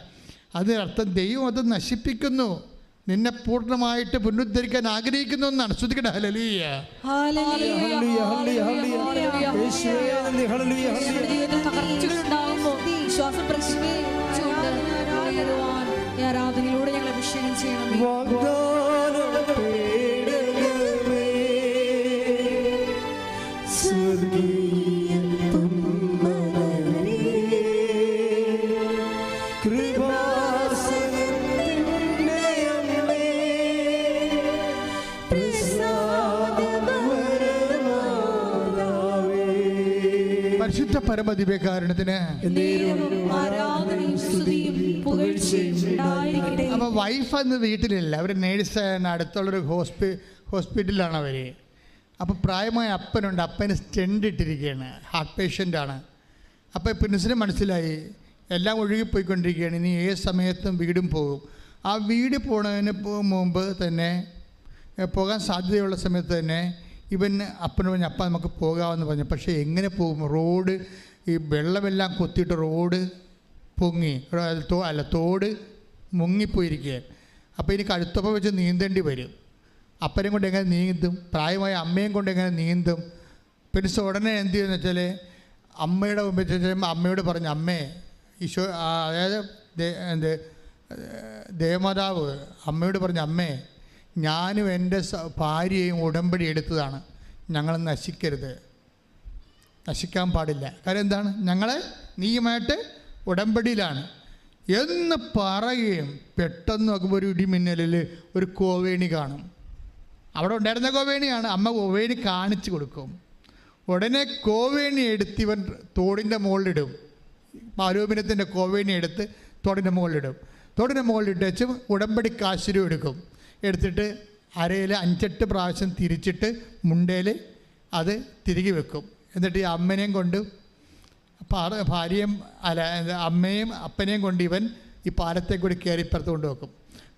അതിനർത്ഥം ദൈവം അത് നശിപ്പിക്കുന്നു, നിന്നെ പൂർണ്ണമായിട്ട് പുനരുദ്ധരിക്കാൻ ആഗ്രഹിക്കുന്നു എന്നാണ്. ശ്രദ്ധിക്കട്ടെ. ഹല്ലേലൂയ. ആരാധനയിലൂടെ ഞങ്ങൾ അഭിഷേകം ചെയ്യണം. പരിശുദ്ധ പരമദിവ്യകാരുണ്യത്തിന്. അപ്പോൾ വൈഫ് അന്ന് വീട്ടിലില്ല, അവർ നേഴ്സാണ്, അടുത്തുള്ളൊരു ഹോസ്പിറ്റലിലാണ് അവർ. അപ്പോൾ പ്രായമായ അപ്പനുണ്ട്, അപ്പന് സ്റ്റെൻഡ് ഇട്ടിരിക്കുകയാണ്, ഹാർട്ട് പേഷ്യൻ്റാണ്. അപ്പോൾ പ്രിൻസിന് മനസ്സിലായി എല്ലാം ഒഴുകിപ്പോയിക്കൊണ്ടിരിക്കുകയാണ്, ഇനി ഏത് സമയത്തും വീടും പോകും. ആ വീട് പോണതിന് മുമ്പ് തന്നെ, പോകാൻ സാധ്യതയുള്ള സമയത്ത് തന്നെ ഇവൻ അപ്പന് പറഞ്ഞു, അപ്പ നമുക്ക് പോകാമെന്ന് പറഞ്ഞു. പക്ഷേ എങ്ങനെ പോകും? റോഡ് ഈ വെള്ളമെല്ലാം കൊത്തിയിട്ട് റോഡ് പൊങ്ങി, തോട് മുങ്ങിപ്പോയിരിക്കുകയാണ്. അപ്പോൾ ഇനി കഴുത്തൊപ്പം വെച്ച് നീന്തേണ്ടി വരും. അപ്പനെയും കൊണ്ട് എങ്ങനെ നീന്തും? പ്രായമായ അമ്മയും കൊണ്ട് എങ്ങനെ നീന്തും? പിന്നെ ഉടനെ എന്ത് ചെയ്യുമെന്ന് വെച്ചാൽ അമ്മയുടെ മുമ്പിൽ ചെല്ലുമ്പോൾ അമ്മയോട് പറഞ്ഞു, അമ്മേ ഈശോ, അതായത് ദേവമാതാവ് അമ്മയോട് പറഞ്ഞു, അമ്മേ ഞാനും എൻ്റെ ഭാര്യയും ഉടമ്പടി എടുത്തതാണ്, ഞങ്ങൾ നശിക്കരുത്, നശിക്കാൻ പാടില്ല. കാര്യം എന്താണ്? ഞങ്ങൾ നീയുമായിട്ട് ഉടമ്പടിയിലാണ് എന്ന് പറയുകയും പെട്ടെന്ന് നോക്കുമ്പോൾ ഒരു ഇടിമിന്നലിൽ ഒരു കോവേണി കാണും. അവിടെ ഉണ്ടായിരുന്ന കോവേണിയാണ്. അമ്മ കോവേണി കാണിച്ചു കൊടുക്കും. ഉടനെ കോവേണി എടുത്ത് ഇവൻ തോടിൻ്റെ മുകളിലിടും. ആരോപണത്തിൻ്റെ കോവേണി എടുത്ത് തോടിൻ്റെ മുകളിലിടും. തോടിൻ്റെ മുകളിലിട്ട് വെച്ച് ഉടമ്പടി കാശുരു എടുക്കും. എടുത്തിട്ട് അരയിൽ 5-8 പ്രാവശ്യം തിരിച്ചിട്ട് മുണ്ടയിൽ അത് തിരികെ വെക്കും. എന്നിട്ട് ഈ അമ്മനെയും കൊണ്ട് ഭാര്യയും അമ്മയും അപ്പനെയും കൊണ്ട് ഇവൻ ഈ പാലത്തെ കൂടി കയറി ഇപ്പുറത്ത് കൊണ്ട് വെക്കും.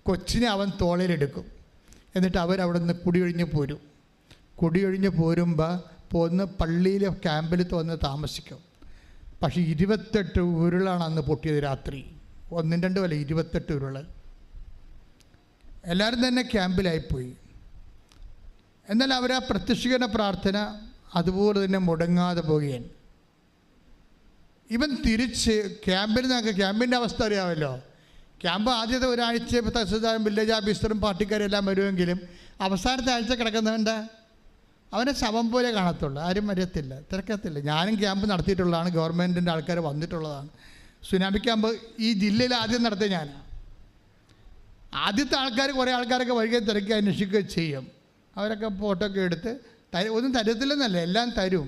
കൊച്ചിനെ അവൻ തോളയിലെടുക്കും. എന്നിട്ട് അവരവിടെ നിന്ന് കുടിയൊഴിഞ്ഞ് പോരും. കുടിയൊഴിഞ്ഞ് പോരുമ്പോൾ പള്ളിയിൽ ക്യാമ്പിൽ വന്ന് താമസിക്കും. പക്ഷേ 28 ഉരുളാണ് അന്ന് പൊട്ടിയത് രാത്രി. 1-2 അല്ല, 28 ഉരുൾ. എല്ലാവരും തന്നെ ക്യാമ്പിലായിപ്പോയി. എന്നാൽ അവർ ആ പ്രത്യക്ഷീകരണ പ്രാർത്ഥന അതുപോലെ തന്നെ മുടങ്ങാതെ പോവുകയാണ്. ഇവൻ തിരിച്ച് ക്യാമ്പിൻ്റെ അവസ്ഥ അറിയാമല്ലോ. ക്യാമ്പ് ആദ്യത്തെ ഒരാഴ്ച തഹസിൽദാരും വില്ലേജ് ഓഫീസറും പാർട്ടിക്കാരും എല്ലാം വരുമെങ്കിലും അവസാനത്തെ ആഴ്ച കിടക്കുന്നവൻ്റെ അവനെ ശവം പോലെ കാണത്തുള്ളൂ, ആരും വരത്തില്ല, തിരക്കത്തില്ല. ഞാനും ക്യാമ്പ് നടത്തിയിട്ടുള്ളതാണ്, ഗവൺമെൻറ്റിൻ്റെ ആൾക്കാർ വന്നിട്ടുള്ളതാണ്. സുനാമി ക്യാമ്പ് ഈ ജില്ലയിൽ ആദ്യം നടത്തിയ ഞാനാണ്. ആദ്യത്തെ ആൾക്കാർ കുറേ ആൾക്കാരൊക്കെ വഴിയെ തിരക്കി അന്വേഷിക്കുകയും ചെയ്യും. അവരൊക്കെ ഫോട്ടോ ഒക്കെ എടുത്ത് ഒന്നും തരത്തില്ലെന്നല്ല, എല്ലാം തരും.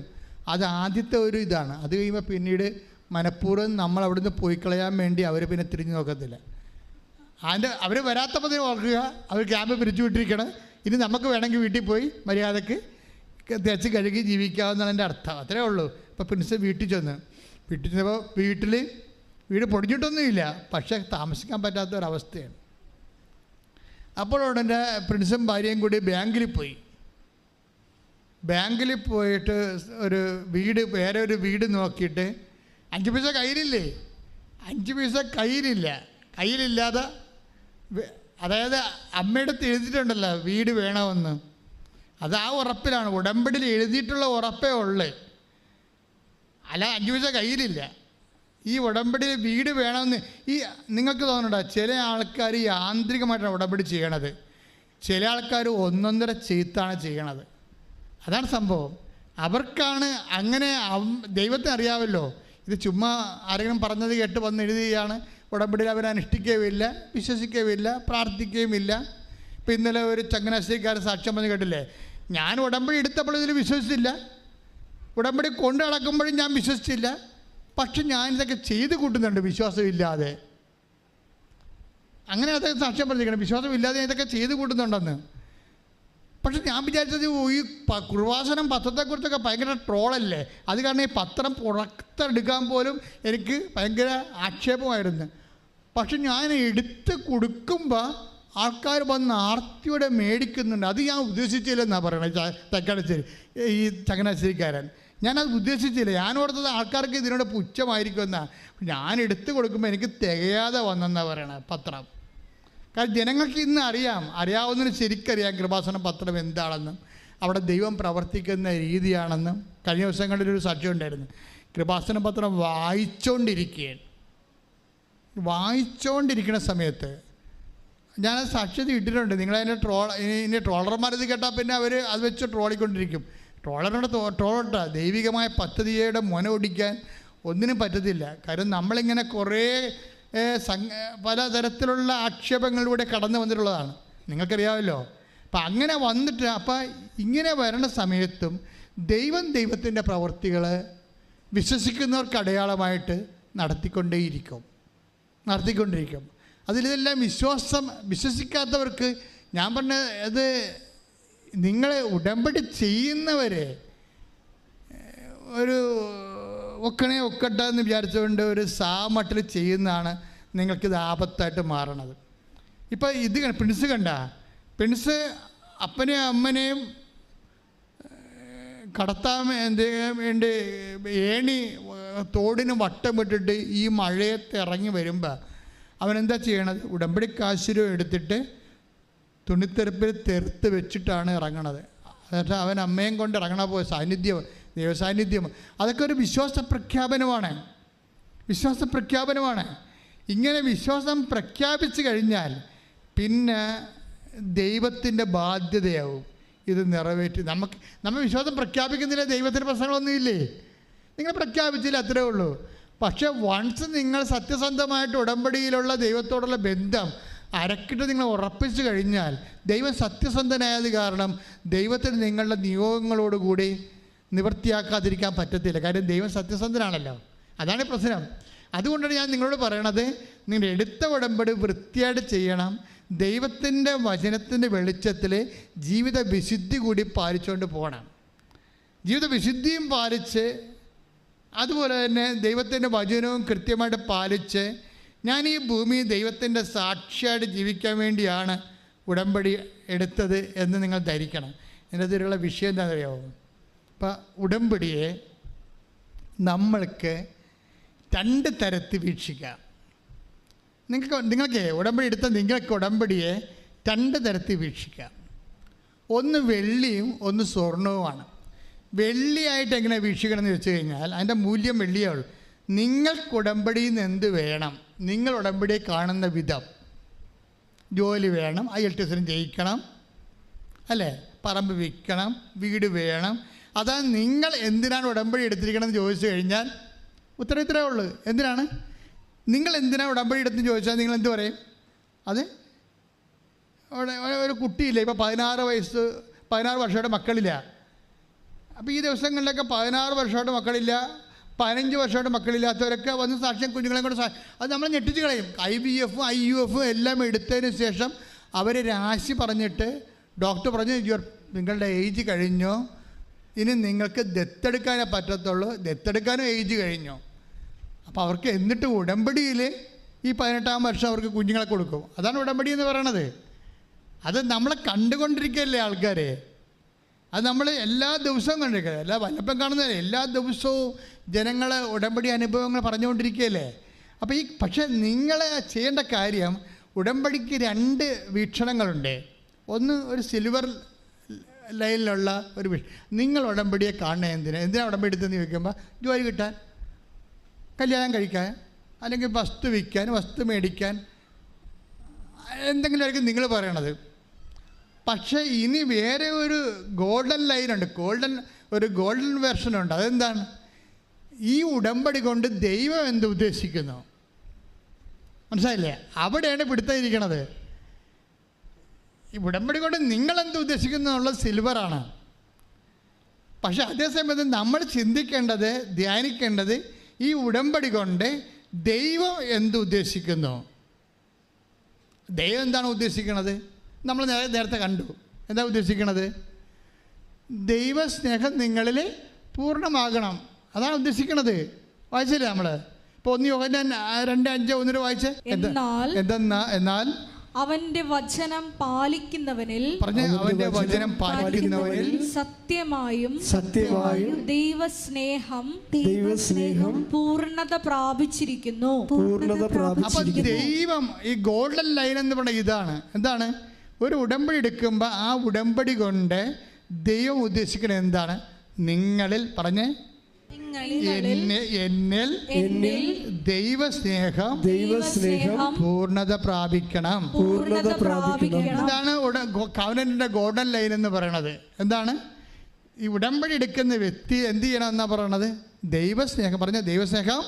അത് ആദ്യത്തെ ഒരു ഇതാണ്. അത് കഴിയുമ്പോൾ പിന്നീട് മനഃപൂർവ്വം നമ്മൾ അവിടുന്ന് പോയി കളയാൻ വേണ്ടി അവർ പിന്നെ തിരിഞ്ഞു നോക്കത്തില്ല. അവർ വരാത്തപ്പോൾ തന്നെ ഓർക്കുക അവർ ക്യാമ്പ് പിരിച്ചു വിട്ടിരിക്കണം, ഇനി നമുക്ക് വേണമെങ്കിൽ വീട്ടിൽ പോയി മര്യാദക്ക് തേച്ച് കഴുകി ജീവിക്കാവുന്നതിൻ്റെ അർത്ഥം. അത്രേ ഉള്ളൂ. ഇപ്പോൾ പ്രിൻസ് വീട്ടിൽ ചെന്നപ്പോൾ വീട് പൊടിഞ്ഞിട്ടൊന്നുമില്ല, പക്ഷേ താമസിക്കാൻ പറ്റാത്ത ഒരവസ്ഥയാണ്. അപ്പോൾ ഉടനെ പ്രിൻസും ഭാര്യയും കൂടി ബാങ്കിൽ പോയിട്ട് വേറെ ഒരു വീട് നോക്കിയിട്ട് 5 പൈസ കയ്യിലില്ലേ, 5 പൈസ കയ്യിലില്ലാതെ, അതായത് അമ്മയുടെ അടുത്ത് എഴുതിയിട്ടുണ്ടല്ലോ വീട് വേണമെന്ന്, അത് ആ ഉറപ്പിലാണ്, ഉടമ്പടിയിൽ എഴുതിയിട്ടുള്ള ഉറപ്പേ ഉള്ളേ, അല്ല 5 പൈസ കയ്യിലില്ല. ഈ ഉടമ്പടിയിൽ വീട് വേണമെന്ന് നിങ്ങൾക്ക് തോന്നണ്ട, ചില ആൾക്കാർ യാന്ത്രികമായിട്ടാണ് ഉടമ്പടി ചെയ്യണത്, ചില ആൾക്കാർ ഒന്നൊന്നര ചെയ്ത്താണ് ചെയ്യണത്. അതാണ് സംഭവം. അവർക്കാണ് അങ്ങനെ. ദൈവത്തിന് അറിയാമല്ലോ, ഇത് ചുമ്മാ ആരെങ്കിലും പറഞ്ഞത് കേട്ട് വന്ന് എഴുതുകയാണ്. ഉടമ്പടിയിൽ അവർ അനുഷ്ഠിക്കുകയുമില്ല, വിശ്വസിക്കുകയുമില്ല, പ്രാർത്ഥിക്കുകയുമില്ല. ഇപ്പം ഇന്നലെ ഒരു ചങ്ങനാശ്ശേരിക്കാരൻ സാക്ഷ്യം പറഞ്ഞ് കേട്ടില്ലേ, ഞാൻ ഉടമ്പടി എടുത്തപ്പോൾ ഇതിൽ വിശ്വസിച്ചില്ല, ഉടമ്പടി കൊണ്ട് നടക്കുമ്പോഴും ഞാൻ വിശ്വസിച്ചില്ല, പക്ഷെ ഞാൻ ഇതൊക്കെ ചെയ്ത് കൂട്ടുന്നുണ്ട് വിശ്വാസമില്ലാതെ. അങ്ങനെ അതൊക്കെ സാക്ഷ്യം പറഞ്ഞിരിക്കണം, വിശ്വാസമില്ലാതെ ഇതൊക്കെ ചെയ്ത് കൂട്ടുന്നുണ്ടെന്ന്. പക്ഷെ ഞാൻ വിചാരിച്ചത് ഈ കൃപാസനം പത്രത്തെക്കുറിച്ചൊക്കെ ഭയങ്കര ട്രോളല്ലേ, അത് കാരണം ഈ പത്രം പുറത്തെടുക്കാൻ പോലും എനിക്ക് ഭയങ്കര ആക്ഷേപമായിരുന്നു. പക്ഷെ ഞാൻ എടുത്ത് കൊടുക്കുമ്പോൾ ആൾക്കാർ വന്ന് ആർത്തിയോടെ മേടിക്കുന്നുണ്ട്. അത് ഞാൻ ഉദ്ദേശിച്ചില്ലെന്നാണ് പറയണത് തെക്കടശ്ശേരി ഈ ചങ്ങനാശ്ശേരിക്കാരൻ. ഞാനത് ഉദ്ദേശിച്ചില്ല. ഞാൻ ഓർത്തത് ആൾക്കാർക്ക് ഇതിനോട് പുച്ഛമായിരിക്കുമെന്നാണ്. ഞാൻ എടുത്തു കൊടുക്കുമ്പോൾ എനിക്ക് തികയാതെ വന്നെന്നാണ് പറയണത് പത്രം. കാരണം ജനങ്ങൾക്ക് ഇന്ന് അറിയാവുന്നതിന് ശരിക്കറിയാം കൃപാസന പത്രം എന്താണെന്നും അവിടെ ദൈവം പ്രവർത്തിക്കുന്ന രീതിയാണെന്നും. കഴിഞ്ഞ ദിവസങ്ങളിലൊരു സാക്ഷ്യം ഉണ്ടായിരുന്നു. കൃപാസന പത്രം വായിച്ചുകൊണ്ടിരിക്കുന്ന സമയത്ത് ഞാനത് സാക്ഷ്യത ഇട്ടിട്ടുണ്ട്. നിങ്ങളതിൻ്റെ ഇനി ട്രോളർമാരത് കേട്ടാൽ പിന്നെ അവർ അത് വെച്ച് ട്രോളിക്കൊണ്ടിരിക്കും. ട്രോളട്ട ദൈവികമായ പദ്ധതിയുടെ മുന ഒടിക്കാൻ ഒന്നിനും പറ്റത്തില്ല. കാര്യം നമ്മളിങ്ങനെ കുറേ പലതരത്തിലുള്ള ആക്ഷേപങ്ങളിലൂടെ കടന്നു വന്നിട്ടുള്ളതാണ്, നിങ്ങൾക്കറിയാമല്ലോ. അപ്പം അങ്ങനെ വന്നിട്ട് ഇങ്ങനെ വരണ സമയത്തും ദൈവത്തിൻ്റെ പ്രവൃത്തികൾ വിശ്വസിക്കുന്നവർക്ക് അടയാളമായിട്ട് നടത്തിക്കൊണ്ടിരിക്കും. അതിലിതെല്ലാം വിശ്വസിക്കാത്തവർക്ക് ഞാൻ പറഞ്ഞ അത് നിങ്ങൾ ഉടമ്പടി ചെയ്യുന്നവരെ ഒരു ഒക്കട്ടെ എന്ന് വിചാരിച്ചുകൊണ്ട് ഒരു സാമട്ടിൽ ചെയ്യുന്നതാണ് നിങ്ങൾക്കിത് ആപത്തായിട്ട് മാറണത്. ഇപ്പം ഇത് പ്രിൻസ് അപ്പനെയും അമ്മനെയും കടത്താൻ വേണ്ടി ഏണി തോടിന് വട്ടം വിട്ടിട്ട് ഈ മഴയത്ത് ഇറങ്ങി വരുമ്പോൾ അവനെന്താ ചെയ്യണത്? ഉടമ്പടി കാശുരം എടുത്തിട്ട് തുണിത്തെറുപ്പിൽ തെറുത്ത് വെച്ചിട്ടാണ് ഇറങ്ങണത്. എന്നിട്ട് അവൻ അമ്മയും കൊണ്ട് ഇറങ്ങണ പോലെ ദൈവസാന്നിധ്യം അതൊക്കെ ഒരു വിശ്വാസ പ്രഖ്യാപനമാണ്. ഇങ്ങനെ വിശ്വാസം പ്രഖ്യാപിച്ചു കഴിഞ്ഞാൽ പിന്നെ ദൈവത്തിൻ്റെ ബാധ്യതയാവും ഇത് നിറവേറ്റി. നമ്മൾ വിശ്വാസം പ്രഖ്യാപിക്കുന്നില്ല, ദൈവത്തിൻ്റെ പ്രശ്നങ്ങളൊന്നുമില്ലേ, നിങ്ങൾ പ്രഖ്യാപിച്ചില്ല, അത്രേ ഉള്ളൂ. പക്ഷേ വൺസ് നിങ്ങൾ സത്യസന്ധമായിട്ട് ഉടമ്പടിയിലുള്ള ദൈവത്തോടുള്ള ബന്ധം അരക്കിട്ട് നിങ്ങൾ ഉറപ്പിച്ചു കഴിഞ്ഞാൽ ദൈവം സത്യസന്ധനായത് കാരണം ദൈവത്തിന് നിങ്ങളുടെ നിയോഗങ്ങളോടുകൂടി നിവൃത്തിയാക്കാതിരിക്കാൻ പറ്റത്തില്ല. കാര്യം ദൈവം സത്യസന്ധനാണല്ലോ, അതാണ് പ്രശ്നം. അതുകൊണ്ടാണ് ഞാൻ നിങ്ങളോട് പറയണത്, നിങ്ങൾ എടുത്ത ഉടമ്പടി വൃത്തിയായിട്ട് ചെയ്യണം. ദൈവത്തിൻ്റെ വചനത്തിൻ്റെ വെളിച്ചത്തിൽ ജീവിത വിശുദ്ധി കൂടി പാലിച്ചുകൊണ്ട് പോകണം. ജീവിത വിശുദ്ധിയും പാലിച്ച് അതുപോലെ തന്നെ ദൈവത്തിൻ്റെ വചനവും കൃത്യമായിട്ട് പാലിച്ച് ഞാൻ ഈ ഭൂമി ദൈവത്തിൻ്റെ സാക്ഷിയായിട്ട് ജീവിക്കാൻ വേണ്ടിയാണ് ഉടമ്പടി എടുത്തത് എന്ന് നിങ്ങൾ ധരിക്കണം. എൻ്റെ അതിലുള്ള വിഷയം എന്താണെന്ന് അറിയാമോ? ഇപ്പം ഉടമ്പടിയെ നമ്മൾക്ക് 2 തരത്തിൽ വീക്ഷിക്കാം. നിങ്ങൾക്ക് ഉടമ്പടി എടുത്ത നിങ്ങൾക്ക് ഉടമ്പടിയെ 2 തരത്തിൽ വീക്ഷിക്കാം. ഒന്ന് വെള്ളിയും ഒന്ന് സ്വർണവുമാണ്. വെള്ളിയായിട്ട് എങ്ങനെ വീക്ഷിക്കണം എന്ന് വെച്ച് കഴിഞ്ഞാൽ അതിൻ്റെ മൂല്യം വെള്ളിയുള്ളൂ. നിങ്ങൾക്ക് ഉടമ്പടിയിൽ നിന്ന് എന്ത് വേണം? നിങ്ങൾ ഉടമ്പടിയെ കാണുന്ന വിധം, ജോലി വേണം, IELTS ജയിക്കണം, അല്ലേ, പറമ്പ് വിൽക്കണം, വീട് വേണം. അതാ നിങ്ങൾ എന്തിനാണ് ഉടമ്പടി എടുത്തിരിക്കണമെന്ന് ചോദിച്ചു കഴിഞ്ഞാൽ ഉത്തരം ഇത്രേ ഉള്ളൂ. എന്തിനാണ്? നിങ്ങൾ എന്തിനാണ് ഉടമ്പടി എടുത്തെന്ന് ചോദിച്ചാൽ നിങ്ങൾ എന്ത് പറയും? അത് ഒരു കുട്ടിയില്ല, ഇപ്പോൾ 16 വർഷമായിട്ട് മക്കളില്ല. അപ്പോൾ ഈ ദിവസങ്ങളിലൊക്കെ 16 വർഷമായിട്ട് മക്കളില്ല, 15 വർഷമായിട്ട് മക്കളില്ലാത്തവരൊക്കെ വന്ന് സാക്ഷ്യം കുഞ്ഞുങ്ങളെ കൊണ്ട് അത് നമ്മൾ ഞെട്ടിച്ച് കളയും. IVF IUF എല്ലാം എടുത്തതിന് ശേഷം അവർ രാശി പറഞ്ഞിട്ട് ഡോക്ടർ പറഞ്ഞു നിങ്ങളുടെ ഏജ് കഴിഞ്ഞോ, ഇനി നിങ്ങൾക്ക് ദത്തെടുക്കാനേ പറ്റത്തുള്ളൂ, ദത്തെടുക്കാനും ഏജ് കഴിഞ്ഞു. അപ്പോൾ അവർക്ക് എന്നിട്ട് ഉടമ്പടിയിൽ ഈ 18-ാം വർഷം അവർക്ക് കുഞ്ഞുങ്ങളെ കൊടുക്കും. അതാണ് ഉടമ്പടി എന്ന് പറയണത്. അത് നമ്മളെ കണ്ടുകൊണ്ടിരിക്കുകയല്ലേ ആൾക്കാരെ, അത് നമ്മൾ എല്ലാ ദിവസവും കണ്ടിരിക്കുക, എല്ലാ വല്ലപ്പം കാണുന്നതല്ലേ, എല്ലാ ദിവസവും ജനങ്ങൾ ഉടമ്പടി അനുഭവങ്ങൾ പറഞ്ഞുകൊണ്ടിരിക്കുകയല്ലേ. അപ്പോൾ പക്ഷേ നിങ്ങൾ ചെയ്യേണ്ട കാര്യം, ഉടമ്പടിക്ക് 2 വീക്ഷണങ്ങളുണ്ട്. ഒന്ന് ഒരു സിൽവർ ലൈനിലുള്ള ഒരു നിങ്ങൾ ഉടമ്പടിയെ കാണുന്നത് എന്തിനാണ് ഉടമ്പടി എടുത്തെന്ന് ചോദിക്കുമ്പോൾ ജോലി കിട്ടാൻ, കല്യാണം കഴിക്കാൻ, അല്ലെങ്കിൽ വസ്തു വിൽക്കാൻ, വസ്തു മേടിക്കാൻ, എന്തെങ്കിലുമായിരിക്കും നിങ്ങൾ പറയണത്. പക്ഷേ ഇനി വേറെ ഒരു ഗോൾഡൻ ലൈനുണ്ട്, ഒരു ഗോൾഡൻ വെർഷനുണ്ട്. അതെന്താണ്? ഈ ഉടമ്പടി കൊണ്ട് ദൈവം എന്ത് ഉദ്ദേശിക്കുന്നു, മനസ്സിലായില്ലേ? അവിടെയാണ് പിടുത്തയിരിക്കണത്. ഈ ഉടമ്പടി കൊണ്ട് നിങ്ങളെന്ത് ഉദ്ദേശിക്കുന്നു എന്നുള്ളത് സിൽവറാണ്. പക്ഷെ അതേസമയത്ത് നമ്മൾ ചിന്തിക്കേണ്ടത്, ധ്യാനിക്കേണ്ടത് ഈ ഉടമ്പടി കൊണ്ട് ദൈവം എന്ത് ഉദ്ദേശിക്കുന്നു. ദൈവം എന്താണ് ഉദ്ദേശിക്കുന്നത്? നമ്മൾ നേരത്തെ കണ്ടു. എന്താ ഉദ്ദേശിക്കുന്നത്? ദൈവസ്നേഹം നിങ്ങളിൽ പൂർണ്ണമാകണം, അതാണ് ഉദ്ദേശിക്കുന്നത്. വായിച്ചില്ലേ നമ്മൾ? ഇപ്പോൾ 1 യോഹന്നാൻ 2:5 വായിച്ചേ. എന്നാൽ അവന്റെ വചനം പാലിക്കുന്നവനിൽ, അവന്റെ വചനം പാലിക്കുന്നവനിൽ സത്യമായും ദൈവസ്നേഹം പൂർണ്ണത പ്രാപിച്ചിരിക്കുന്നു. അപ്പൊ ദൈവം ഈ ഗോൾഡൻ ലൈൻ എന്ന് പറഞ്ഞ ഇതാണ്. എന്താണ്? ഒരു ഉടമ്പടി എടുക്കുമ്പോൾ ആ ഉടമ്പടി കൊണ്ട് ദൈവം ഉദ്ദേശിക്കുന്നത് എന്താണ്? നിങ്ങളിൽ പറഞ്ഞേ, എന്നിൽ ദൈവസ്നേഹം പൂർണ്ണത പ്രാപിക്കണം. ഇതാണ് കവനന്റിന്റെ ഗോൾഡൻ ലൈൻ എന്ന് പറയണത്. എന്താണ്? ഈ ഉടമ്പടി എടുക്കുന്ന വ്യക്തി എന്ത് ചെയ്യണം എന്നാ പറയണത്? ദൈവസ്നേഹം. പറഞ്ഞ ദൈവസ്നേഹം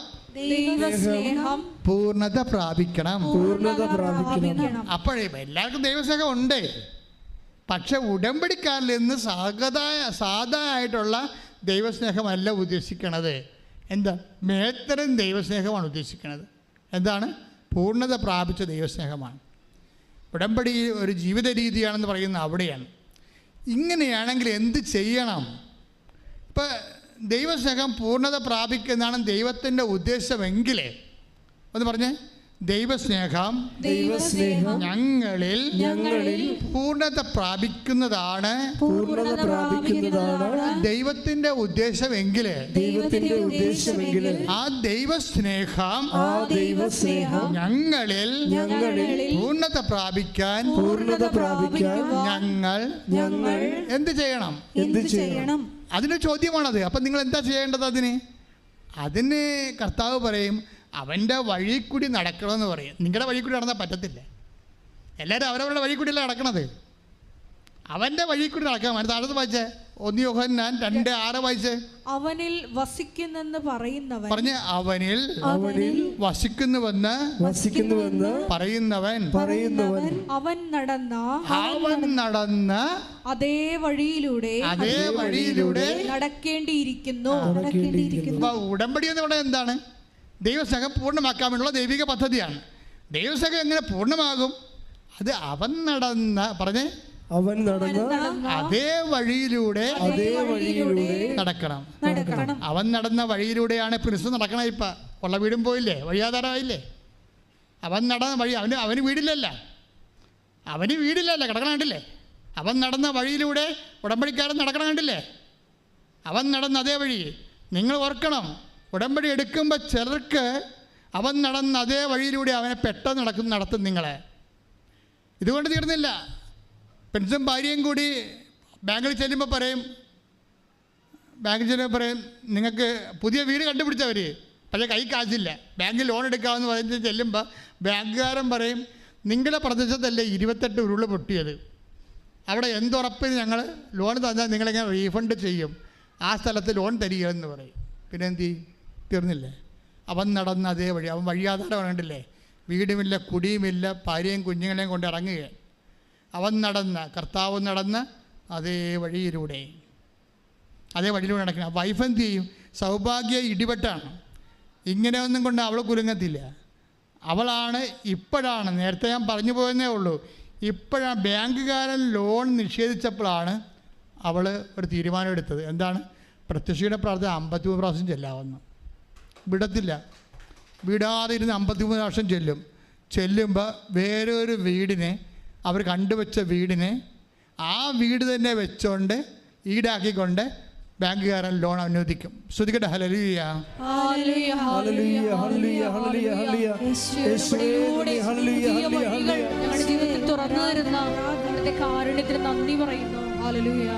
പൂർണ്ണത പ്രാപിക്കണം. അപ്പോഴേ എല്ലാവർക്കും ദൈവസ്നേഹം ഉണ്ട്. പക്ഷെ ഉടമ്പടിക്കാരിൽ നിന്ന് സാധാ ആയിട്ടുള്ള ദൈവസ്നേഹമല്ല ഉദ്ദേശിക്കണത്. എന്താ? മേത്തരം ദൈവസ്നേഹമാണ് ഉദ്ദേശിക്കുന്നത്. എന്താണ്? പൂർണ്ണത പ്രാപിച്ച ദൈവസ്നേഹമാണ്. ഉടമ്പടി ഒരു ജീവിത രീതിയാണെന്ന് പറയുന്നത് അവിടെയാണ്. ഇങ്ങനെയാണെങ്കിൽ എന്ത് ചെയ്യണം? ഇപ്പം ദൈവസ്നേഹം പൂർണ്ണത പ്രാപിക്കുന്നതാണ് ദൈവത്തിൻ്റെ ഉദ്ദേശമെങ്കിൽ ഒന്ന് പറഞ്ഞേ, ദൈവസ്നേഹം ഞങ്ങളിൽ പൂർണ്ണത പ്രാപിക്കുന്നതാണ് ദൈവത്തിന്റെ ഉദ്ദേശമെങ്കിൽ ആ ദൈവസ്നേഹം ഞങ്ങളിൽ പൂർണ്ണത പ്രാപിക്കാൻ ഞങ്ങൾ എന്ത് ചെയ്യണം? അതിന് ചോദ്യമാണത്. അപ്പം നിങ്ങൾ എന്താ ചെയ്യേണ്ടത്? അതിന് കർത്താവ് പറയും, അവൻ്റെ വഴി കൂടി നടക്കണമെന്ന് പറയും. നിങ്ങളുടെ വഴി കൂടി നടന്നാൽ പറ്റത്തില്ല. എല്ലാവരും അവരവരുടെ വഴി കൂടിയല്ല നടക്കണത്. അവൻ്റെ വഴി കൂടി നടക്കാൻ. താഴത്ത് വായിച്ചേ, 1 യോഹന്നാൻ 2:6 വായിച്ചേ. അവനിൽ വസിക്കുന്നെന്ന് പറയുന്നവൻ. പറഞ്ഞ് അവനിൽ വസിക്കുന്നുവെന്ന് പറയുന്നവൻ അവൻ നടന്ന അതേ വഴിയിലൂടെ നടക്കേണ്ടിയിരിക്കുന്നു. ഉടമ്പടി എന്ന് പറയുന്നത് എന്താണ്? ദൈവസ്നേഹം പൂർണ്ണമാക്കാൻ വേണ്ടിയുള്ള ദൈവിക പദ്ധതിയാണ്. ദൈവസ്നേഹം എങ്ങനെ പൂർണ്ണമാകും? അത് അവൻ നടന്ന അതേ വഴിയിലൂടെ നടക്കണം. അവൻ നടന്ന വഴിയിലൂടെയാണ് പ്രിൻസ് നടക്കണം. ഇപ്പം ഉള്ള വീടും പോയില്ലേ, വഴിയാധാരമായില്ലേ? അവൻ നടന്ന വഴി, അവന് വീടില്ലല്ല, കിടക്കണം കണ്ടില്ലേ? അവൻ നടന്ന വഴിയിലൂടെ ഉടമ്പടിക്കാരൻ നടക്കണം കണ്ടില്ലേ? അവൻ നടന്ന അതേ വഴി. നിങ്ങൾ ഓർക്കണം, ഉടമ്പടി എടുക്കുമ്പോൾ ചിലർക്ക് അവൻ നടന്ന അതേ വഴിയിലൂടെ അവനെ പെട്ടെന്ന് നടത്തും നിങ്ങളെ. ഇതുകൊണ്ട് തീർന്നില്ല. പെൻസും ഭാര്യയും കൂടി ബാങ്കിൽ ചെല്ലുമ്പോൾ പറയും, നിങ്ങൾക്ക് പുതിയ വീട് കണ്ടുപിടിച്ചവർ, പക്ഷേ കൈ കാശില്ല, ബാങ്കിൽ ലോൺ എടുക്കാമെന്ന് പറഞ്ഞ് ചെല്ലുമ്പോൾ ബാങ്കുകാരൻ പറയും, നിങ്ങളുടെ പ്രദേശത്തല്ലേ 28 ഉരുള് പൊട്ടിയത്, അവിടെ എന്തുറപ്പിന് ഞങ്ങൾ ലോൺ തന്നാൽ നിങ്ങളെങ്ങനെ റീഫണ്ട് ചെയ്യും, ആ സ്ഥലത്ത് ലോൺ തരികയെന്ന് പറയും. പിന്നെ എന്ത് ചെയ്യും? തീർന്നില്ലേ? അവൻ നടന്ന അതേ വഴി. അവൻ വഴിയാധാരം കണ്ടില്ലേ, വീടുമില്ല കുടിയുമില്ല, ഭാര്യയും കുഞ്ഞുങ്ങളെയും കൊണ്ട് ഇറങ്ങുകയാണ്. അവൻ നടന്ന, കർത്താവ് നടന്ന അതേ വഴിയിലൂടെ നടക്കണം. വൈഫ് എന്ത് ചെയ്യും? സൗഭാഗ്യ ഇടിപെട്ടാണ്. ഇങ്ങനെയൊന്നും കൊണ്ട് അവൾ കുലുങ്ങത്തില്ല. അവളാണ് ഇപ്പോഴാണ്, നേരത്തെ ഞാൻ പറഞ്ഞു പോയെന്നേ ഉള്ളൂ, ഇപ്പോഴാണ് ബാങ്കുകാരൻ ലോൺ നിഷേധിച്ചപ്പോഴാണ് അവൾ ഒരു തീരുമാനം എടുത്തത്. എന്താണ്? പ്രത്യക്ഷയുടെ പ്രാർത്ഥന 53 പ്രാവശ്യം ചെല്ലാമെന്ന്. വിടത്തില്ല, വിടാതെ ഇരുന്ന് 53 പ്രാവശ്യം ചെല്ലുമ്പോൾ വേറൊരു വീടിനെ, അവർ കണ്ടുവച്ച വീടിനെ ആ വീട് തന്നെ വെച്ചോണ്ട് ഈടാക്കിക്കൊണ്ട് ബാങ്കുകാരൻ ലോൺ അനുവദിക്കും. ശ്രദ്ധിക്കട്ടെ. ഹല്ലേലൂയ, ഹല്ലേലൂയ, ഹല്ലേലൂയ, ഹല്ലേലൂയ, ഹല്ലേലൂയ. യേശുവിലൂടെ പുതിയ വഴികൾ ഞങ്ങളുടെ ജീവിതത്തിൽ തുറന്നു തരുന്ന അവിടുത്തെ കാരുണ്യത്തിന് നന്ദി പറയുന്നു. ഹല്ലേലൂയ.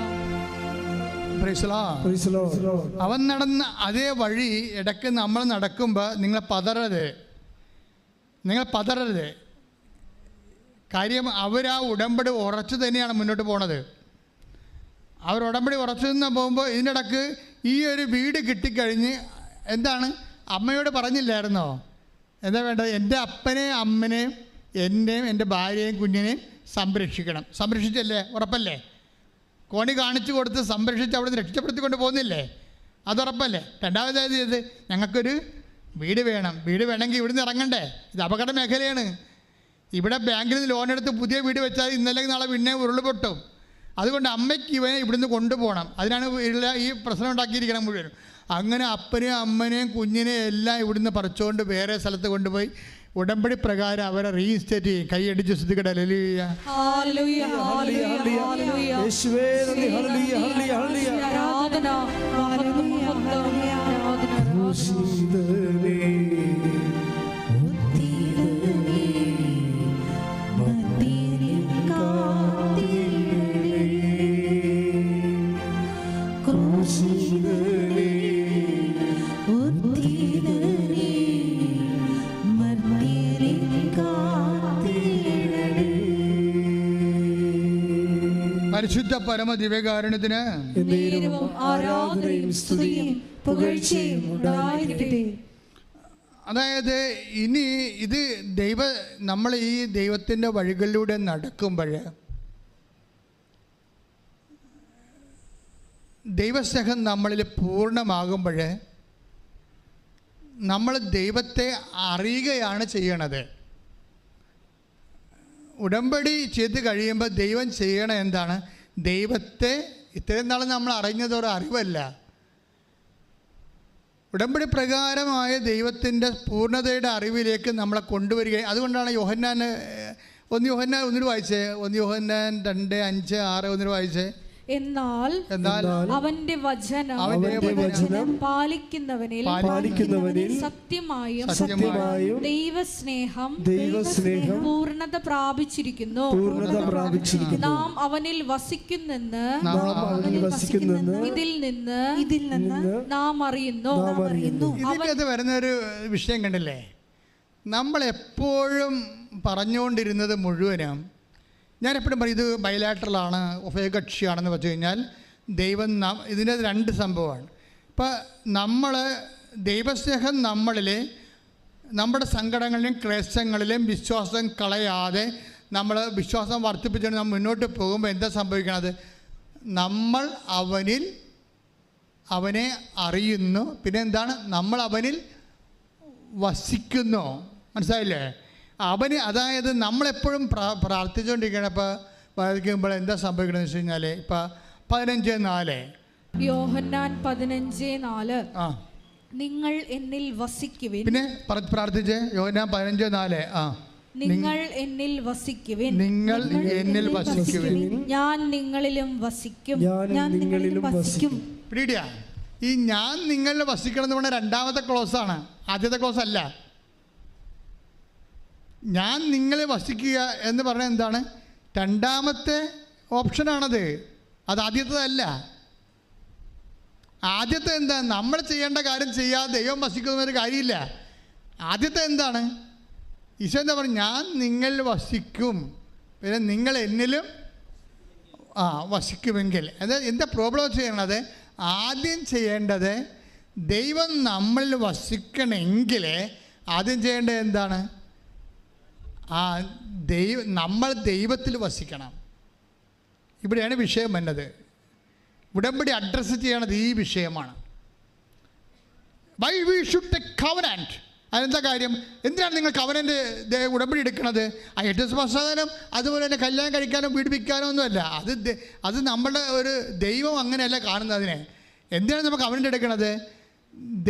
അവൻ നടന്ന അതേ വഴി ഇടയ്ക്ക് നമ്മൾ നടക്കുമ്പോൾ നിങ്ങൾ പതറരുത്. കാര്യം അവരാ ഉടമ്പടി ഉറച്ചു തന്നെയാണ് മുന്നോട്ട് പോണത്. അവർ ഉടമ്പടി ഉറച്ചു നിന്ന് പോകുമ്പോൾ ഇതിനിടക്ക് ഈ ഒരു വീട് കിട്ടിക്കഴിഞ്ഞ് എന്താണ്, അമ്മയോട് പറഞ്ഞില്ലായിരുന്നോ എന്താ വേണ്ടത്? എൻ്റെ അപ്പനെയും അമ്മനെയും എന്നെയും എൻ്റെ ഭാര്യയെയും കുഞ്ഞിനെയും സംരക്ഷിക്കണം. സംരക്ഷിച്ചല്ലേ? ഉറപ്പല്ലേ? കോണി കാണിച്ചു കൊടുത്ത് സംരക്ഷിച്ച് അവിടുന്ന് രക്ഷപ്പെടുത്തിക്കൊണ്ട് പോകുന്നില്ലേ? അതുറപ്പല്ലേ? രണ്ടാമതായത് ചെയ്ത് ഞങ്ങൾക്കൊരു വീട് വേണം. വീട് വേണമെങ്കിൽ ഇവിടുന്ന് ഇറങ്ങണ്ടേ? ഇത് അപകട മേഖലയാണ്. ഇവിടെ ബാങ്കിൽ നിന്ന് ലോൺ എടുത്ത് പുതിയ വീട് വെച്ചാൽ ഇന്നലെ നാളെ പിന്നെ ഉരുൾപൊട്ടും. അതുകൊണ്ട് അമ്മയ്ക്ക് ഇവനെ ഇവിടുന്ന് കൊണ്ടുപോകണം. അതിനാണ് ഈ പ്രശ്നം ഉണ്ടാക്കിയിരിക്കണം മുഴുവനും. അങ്ങനെ അപ്പനെയും അമ്മനെയും കുഞ്ഞിനെയും എല്ലാം ഇവിടുന്ന് പറിച്ചുകൊണ്ട് വേറെ സ്ഥലത്ത് കൊണ്ടുപോയി ഉടമ്പടി പ്രകാരം അവരെ റീഇൻസ്റ്റേറ്റ് ചെയ്യും. കൈയടിച്ച് ശ്രദ്ധിക്കട്ടെ. ഹല്ലേലൂയ, ഹല്ലേലൂയ, ഹല്ലേലൂയ, ഹല്ലേലൂയ. യേശുവേ നന്ദി. ഹല്ലേലൂയ, ഹല്ലേലൂയ, ഹല്ലേലൂയ. ആരാധന, ആരാധന, ആരാധന. പരിശുദ്ധ പരമ ദിവ്യകാരുണ്യത്തിന് ആരാധനയും സ്തുതിയും പുകഴ്ചയും ഉണ്ടായിരിക്കട്ടെ. അതായത് ഇനി ഇത് നമ്മൾ ഈ ദൈവത്തിൻ്റെ വഴികളിലൂടെ നടക്കുമ്പോൾ ദൈവസ്നേഹം നമ്മളിൽ പൂർണ്ണമാകുമ്പോൾ നമ്മൾ ദൈവത്തെ അറിയുകയാണ് ചെയ്യണത്. ഉടമ്പടി ചെയ്ത് കഴിയുമ്പോൾ ദൈവം ചെയ്യണ എന്താണ്? ദൈവത്തെ ഇത്രയും നാൾ നമ്മൾ അറിഞ്ഞതൊരു അറിവല്ല, ഉടമ്പടി പ്രകാരമായ ദൈവത്തിൻ്റെ പൂർണ്ണതയുടെ അറിവിലേക്ക് നമ്മളെ കൊണ്ടുവരിക. അതുകൊണ്ടാണ് യോഹന്നാൻ 1 യോഹന്നാൻ 1 വായിച്ചേ, 1 യോഹന്നാൻ 2, 5, 6 1 വായിച്ചേ. എന്നാൽ അവന്റെ വചനം പാലിക്കുന്നവനിൽ സത്യമായും ദൈവസ്നേഹം പൂർണ്ണത പ്രാപിച്ചിരിക്കുന്നു. നാം അവനിൽ വസിക്കുന്നെന്ന് ഇതിൽ നിന്ന് നാം അറിയുന്നു. ഇതിനകത്ത് വരുന്നൊരു വിഷയം കണ്ടില്ലേ? നമ്മളെപ്പോഴും പറഞ്ഞുകൊണ്ടിരുന്നത് മുഴുവനും, ഞാനെപ്പോഴും പറയും ഇത് ബൈലാറ്ററലാണ്, ഉഭയകക്ഷിയാണെന്ന് വെച്ച് കഴിഞ്ഞാൽ ദൈവം ഇതിൻ്റെ 2 സംഭവമാണ്. ഇപ്പം നമ്മൾ ദൈവസ്നേഹം നമ്മളിൽ നമ്മുടെ സങ്കടങ്ങളിലും ക്ലേശങ്ങളിലും വിശ്വാസം കളയാതെ നമ്മൾ വിശ്വാസം വർദ്ധിപ്പിച്ചുകൊണ്ട് നമ്മൾ മുന്നോട്ട് പോകുമ്പോൾ എന്താ സംഭവിക്കണത്? നമ്മൾ അവനെ അറിയുന്നു. പിന്നെ എന്താണ്? നമ്മൾ അവനിൽ വസിക്കുന്നു. മനസ്സിലായില്ലേ? അതായത് നമ്മളെപ്പോഴും പ്രാർത്ഥിച്ചുകൊണ്ടിരിക്കണം. ഇപ്പോൾ വായിക്കുമ്പോൾ എന്താ സംഭവിക്കണമെന്ന് വെച്ച് കഴിഞ്ഞാൽ ഇപ്പം 15:4 യോഹന്നാൻ 15:4 നിങ്ങൾ എന്നിൽ വസിക്കുവിൻ. പിന്നെ പ്രാർത്ഥിച്ചേ യോഹന്നാൻ 15:4 നിങ്ങൾ എന്നിൽ വസിക്കുവിൻ, നിങ്ങൾ എന്നിൽ വസിക്കുവിൻ, ഞാൻ നിങ്ങളിലും വസിക്കും. പിടിയാ ഈ ഞാൻ നിങ്ങളിൽ വസിക്കണം എന്ന് പറഞ്ഞാൽ 2ാമത്തെ ക്ലോസാണ്, ആദ്യത്തെ ക്ലോസ് അല്ല. ഞാൻ നിങ്ങളെ വസിക്കുക എന്ന് പറഞ്ഞാൽ എന്താണ്? 2ാമത്തെ ഓപ്ഷനാണത്, അത് ആദ്യത്തേതല്ല. ആദ്യത്തെ എന്താ? നമ്മൾ ചെയ്യേണ്ട കാര്യം ചെയ്യാതെ ദൈവം വസിക്കുന്നൊരു കാര്യമില്ല. ആദ്യത്തെ എന്താണ്? ഈശോ എന്താ പറയുക? ഞാൻ നിങ്ങളിൽ വസിക്കും, പിന്നെ നിങ്ങൾ എന്നിലും വസിക്കുമെങ്കിൽ. എന്താ പ്രോബ്ലം ചെയ്യണത്? ആദ്യം ചെയ്യേണ്ടത് ദൈവം നമ്മളിൽ വസിക്കണമെങ്കിൽ ആദ്യം ചെയ്യേണ്ടത് എന്താണ്? നമ്മൾ ദൈവത്തിൽ വസിക്കണം. ഇവിടെയാണ് വിഷയം വന്നത്. ഉടമ്പടി അഡ്രസ്സ് ചെയ്യണത് ഈ വിഷയമാണ്. Why we should take covenant. അതെന്താ കാര്യം? എന്തിനാണ് നിങ്ങൾ കവനന്റ് ഉടമ്പടി എടുക്കുന്നത്? ആ 8 ദിവസ പശ്ചാത്തലം അതുപോലെ തന്നെ കല്യാണം കഴിക്കാനോ പീഡിപ്പിക്കാനോ ഒന്നുമല്ല. അത് നമ്മുടെ ഒരു ദൈവം അങ്ങനെയല്ല കാണുന്നതിനെ. എന്തിനാണ് നമ്മൾ കവനന്റ് എടുക്കുന്നത്?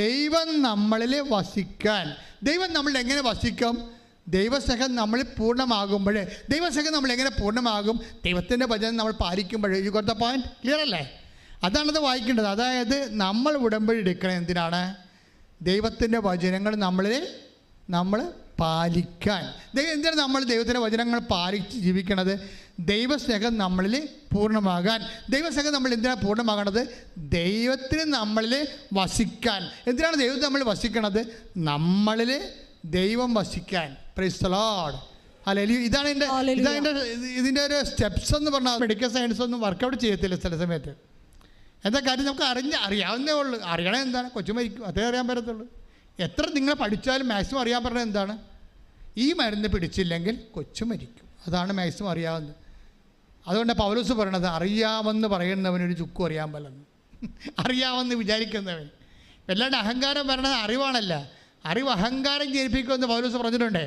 ദൈവം നമ്മളിൽ വസിക്കാൻ. ദൈവം നമ്മളിൽ എങ്ങനെ വസിക്കും? ദൈവസ്നേഹം നമ്മളിൽ പൂർണ്ണമാകുമ്പോൾ. ദൈവസ്നേഹം നമ്മൾ എങ്ങനെ പൂർണ്ണമാകും? ദൈവത്തിൻ്റെ വചനം നമ്മൾ പാലിക്കുമ്പോൾ. You got the point? Clear അല്ലേ? അതാണത് വായിക്കേണ്ടത്. അതായത് നമ്മൾ ഉടമ്പടി എടുക്കണം എന്തിനാണ്? ദൈവത്തിൻ്റെ വചനങ്ങൾ നമ്മൾ പാലിക്കാൻ. എന്തിനാണ് നമ്മൾ ദൈവത്തിൻ്റെ വചനങ്ങൾ പാലിച്ച് ജീവിക്കണത്? ദൈവസ്നേഹം നമ്മളിൽ പൂർണ്ണമാകാൻ. ദൈവസ്നേഹം നമ്മൾ എന്തിനാണ് പൂർണ്ണമാകണത്? ദൈവത്തിന് നമ്മളിൽ വസിക്കാൻ. എന്തിനാണ് ദൈവം നമ്മളിൽ വസിക്കണത്? നമ്മളിൽ ദൈവം വസിക്കാൻ. Price the Lord. ഹല്ലേലൂയ. ഇതാണ് ഇതിൻ്റെ ഒരു സ്റ്റെപ്സ് എന്ന് പറഞ്ഞാൽ മെഡിക്കൽ സയൻസ് ഒന്നും വർക്കൗട്ട് ചെയ്യത്തില്ല ചില സമയത്ത്. എന്താ കാര്യം? നമുക്ക് അറിയാവുന്നേ ഉള്ളൂ. അറിയണേ എന്താണ്? കൊച്ചു മരിക്കും, അതേ അറിയാൻ പറ്റത്തുള്ളൂ. എത്ര നിങ്ങൾ പഠിച്ചാലും മാക്സിമം അറിയാൻ പറഞ്ഞത് എന്താണ്? ഈ മരുന്ന് പിടിച്ചില്ലെങ്കിൽ കൊച്ചു മരിക്കും. അതാണ് മാക്സിമം അറിയാവുന്നത്. അതുകൊണ്ട് പൗലോസ് പറയണത് അറിയാമെന്ന് പറയുന്നവനൊരു ചുക്കും അറിയാൻ പറ്റുന്നു. അറിയാമെന്ന് വിചാരിക്കുന്നവൻ. വല്ലാണ്ട് അഹങ്കാരം പറയണത് അറിവാണല്ല. അറിവ് അഹങ്കാരം ജനിപ്പിക്കുമെന്ന് പൗലോസ് പറഞ്ഞിട്ടുണ്ട്.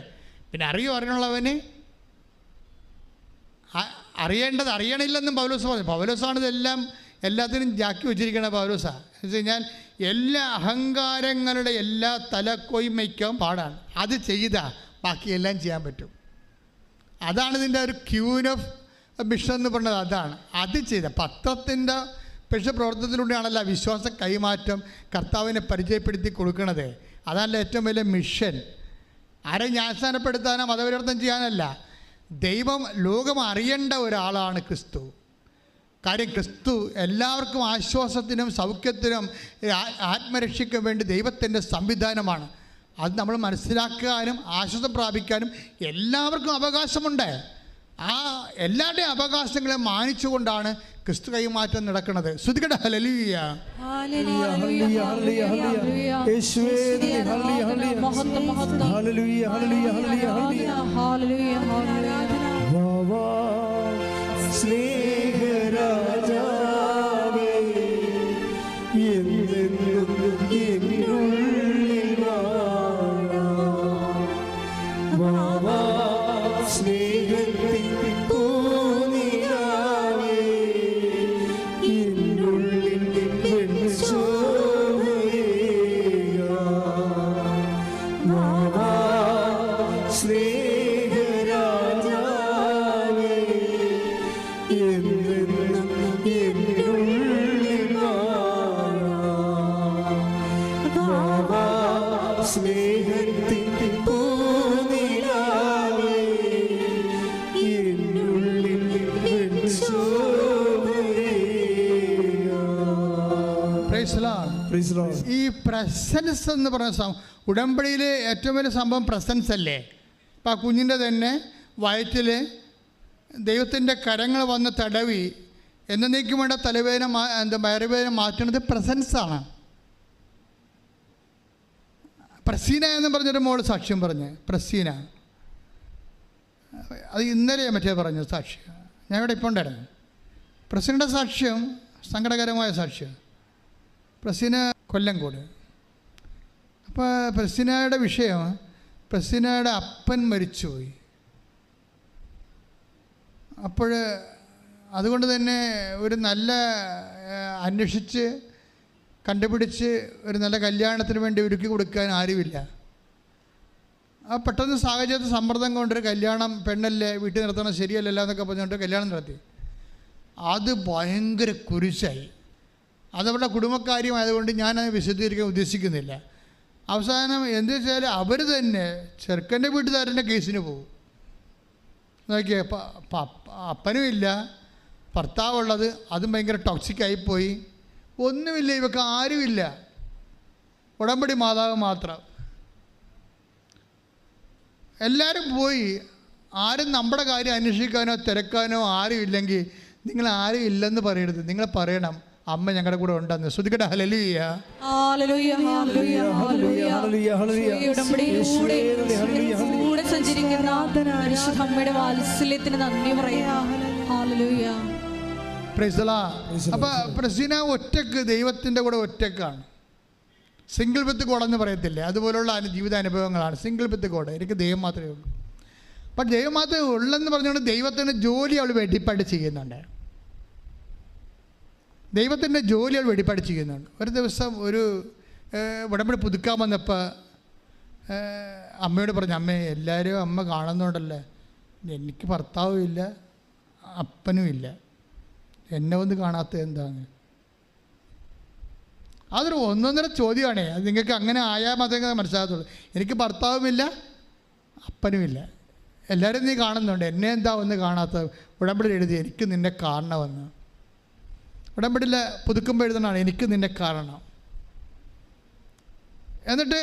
പിന്നെ അറിവുള്ളവന് അറിയേണ്ടത് അറിയണില്ലെന്നും പൗലോസ് പറഞ്ഞു. പൗലോസാണ് എല്ലാത്തിനും ജാക്കി വെച്ചിരിക്കണ പൗലോസാണ്. എന്ന് വെച്ച് കഴിഞ്ഞാൽ എല്ലാ അഹങ്കാരങ്ങളുടെ എല്ലാ തലക്കൊയ്മയ്ക്കും പാടാണ്. അത് ചെയ്താൽ ബാക്കിയെല്ലാം ചെയ്യാൻ പറ്റും. അതാണ് ഇതിൻ്റെ ഒരു ക്യൂൻ ഓഫ് മിഷൻ എന്ന് പറഞ്ഞത്. അതാണ് അത് ചെയ്ത പത്രത്തിൻ്റെ പ്രവർത്തനത്തിലൂടെയാണല്ലോ വിശ്വാസ കൈമാറ്റം കർത്താവിനെ പരിചയപ്പെടുത്തി കൊടുക്കണത്. അതല്ല ഏറ്റവും വലിയ മിഷൻ. ആരെ ജ്ഞാനസ്നാനപ്പെടുത്താനോ മതപരിവർത്തനം ചെയ്യാനല്ല. ദൈവം ലോകം അറിയേണ്ട ഒരാളാണ് ക്രിസ്തു. കാര്യം ക്രിസ്തു എല്ലാവർക്കും ആശ്വാസത്തിനും സൗഖ്യത്തിനും ആത്മരക്ഷയ്ക്കും വേണ്ടി ദൈവത്തിൻ്റെ സംവിധാനമാണ്. അത് നമ്മൾ മനസ്സിലാക്കാനും ആശ്വാസം പ്രാപിക്കാനും എല്ലാവർക്കും അവകാശമുണ്ട്. ആ എല്ലാവരുടെയും അവകാശങ്ങളെ മാനിച്ചുകൊണ്ടാണ് ക്രിസ്തു കൈമാറ്റം നടക്കുന്നത്. ശ്രുതികട ഹല്ലേലൂയ. സ്നേഹരാജാവേ എന്നെന്നും എന്നിനുള്ളിൽ വാവാ സ്നേഹത്തിൻ പൂനിലാവേ എന്നുള്ളിൽ വെളിച്ചോവേക വാവാ സ്നേഹരാജാവേ എന്നെന്നും എന്നിനുള്ളിൽ വാവാ സ്നേഹത്തിൻ പൂനിലാവേ എന്നുള്ളിൽ വെളിച്ചോവേക. Praise the lord. ഈ പ്രസൻസ് എന്ന് പറഞ്ഞ ഉടമ്പടിയിൽ ഏറ്റവും വലിയ സംഭവം പ്രസൻസ് അല്ലേ? ഇപ്പം ആ കുഞ്ഞിൻ്റെ തന്നെ വയറ്റിൽ ദൈവത്തിൻ്റെ കരങ്ങൾ വന്ന് തടവി എന്നേക്കും വേണ്ട തലവേദന വയറുവേദന മാറ്റുന്നത് പ്രസൻസാണ്. പ്രസീന എന്ന് പറഞ്ഞൊരു മോള് സാക്ഷ്യം പറഞ്ഞ്. പ്രസീന അത് ഇന്നലെ മറ്റേ പറഞ്ഞു സാക്ഷ്യം. ഞാൻ ഇവിടെ ഇപ്പോൾ ഉണ്ടായിരുന്നു. പ്രസീനയുടെ സാക്ഷ്യം സങ്കടകരമായ സാക്ഷ്യം. പ്രസീന കൊല്ലംകോട്. അപ്പോൾ പ്രസീനയുടെ വിഷയം, പ്രസീനയുടെ അപ്പൻ മരിച്ചുപോയി. അപ്പോൾ അതുകൊണ്ട് തന്നെ ഒരു നല്ല അന്വേഷിച്ച് കണ്ടുപിടിച്ച് ഒരു നല്ല കല്യാണത്തിന് വേണ്ടി ഒരുക്കി കൊടുക്കാൻ ആരുമില്ല. ആ പെട്ടെന്ന് സാഹചര്യത്തിൽ സമ്മർദ്ദം കൊണ്ടൊരു കല്യാണം, പെണ്ണല്ലേ വീട്ടിൽ നിർത്തണം, ശരിയല്ലല്ലോ എന്നൊക്കെ പറഞ്ഞുകൊണ്ട് കല്യാണം നടത്തി. അത് ഭയങ്കര കുരിശായി. അതവരുടെ കുടുംബക്കാര്യമായതുകൊണ്ട് ഞാനത് വിശദീകരിക്കാൻ ഉദ്ദേശിക്കുന്നില്ല. അവസാനം എന്ത് വെച്ചാൽ അവർ തന്നെ ചെറുക്കൻ്റെ വീട്ടുകാരൻ്റെ കേസിന് പോകും. നോക്കിയേ, അപ്പനും ഇല്ല, ഭർത്താവുള്ളത്, അതും ഭയങ്കര ടോക്സിക്കായിപ്പോയി. ഒന്നുമില്ല, ഇവർക്ക് ആരുമില്ല, ഉടമ്പടി മാതാവ് മാത്രം. എല്ലാവരും പോയി. ആരും നമ്മുടെ കാര്യം അന്വേഷിക്കാനോ തിരക്കാനോ ആരും ഇല്ലെങ്കിൽ നിങ്ങൾ ആരും ഇല്ലെന്ന് പറയരുത്. നിങ്ങൾ പറയണം അമ്മ ഞങ്ങളുടെ കൂടെ ഉണ്ടെന്ന്. ശ്രുതികട ഹല്ലേലൂയ. ഹല്ലേലൂയ ഹല്ലേലൂയ ഹല്ലേലൂയ. ഉടമ്പടിയിലൂടെ കൂടെ സഞ്ചരിക്കുന്ന പരിശുദ്ധ അമ്മയുടെ വാത്സല്യത്തിന് നന്ദി പറയാം. ഹല്ലേലൂയ. Praise the lord. അപ്പോൾ പ്രസീന ഒറ്റക്ക് ദൈവത്തിൻ്റെ കൂടെ ഒറ്റക്കാണ്. സിംഗിൾ വിത്ത് ഗോഡ് എന്ന് പറയത്തില്ലേ, അതുപോലുള്ള ജീവിതാനുഭവങ്ങളാണ്. സിംഗിൾ വിത്ത് ഗോഡ്, എനിക്ക് ദൈവം മാത്രമേ ഉള്ളൂ. അപ്പം ദൈവം മാത്രമേ ഉള്ളെന്ന് പറഞ്ഞുകൊണ്ട് ദൈവത്തിൻ്റെ ജോലി അവൾ വെടിപ്പാട് ചെയ്യുന്നുണ്ട്. ദൈവത്തിൻ്റെ ജോലി അവൾ വെടിപ്പാട് ചെയ്യുന്നുണ്ട്. ഒരു ദിവസം ഒരു ഉടമ്പടി പുതുക്കാൻ വന്നപ്പോൾ അമ്മയോട് പറഞ്ഞു, അമ്മേ എല്ലാവരും അമ്മ കാണുന്നുണ്ടല്ലേ, എനിക്ക് ഭർത്താവും ഇല്ല അപ്പനും ഇല്ല, എന്നെ ഒന്ന് കാണാത്തത് എന്താണ്? അതൊരു ഒന്നൊന്നര ചോദ്യമാണേ. അത് നിങ്ങൾക്ക് അങ്ങനെ ആയാൽ മാത്രമേ മനസ്സിലാകത്തുള്ളൂ. എനിക്ക് ഭർത്താവുമില്ല അപ്പനുമില്ല, എല്ലാവരും നീ കാണുന്നുണ്ട്, എന്നെ എന്താ ഒന്ന് കാണാത്തത്? ഉടമ്പടി എഴുതി എനിക്ക് നിന്നെ കാണണമെന്ന്. ഉടമ്പടിയിൽ പുതുക്കുമ്പോൾ എഴുതണമാണ് എനിക്ക് നിന്നെ കാണണം. എന്നിട്ട്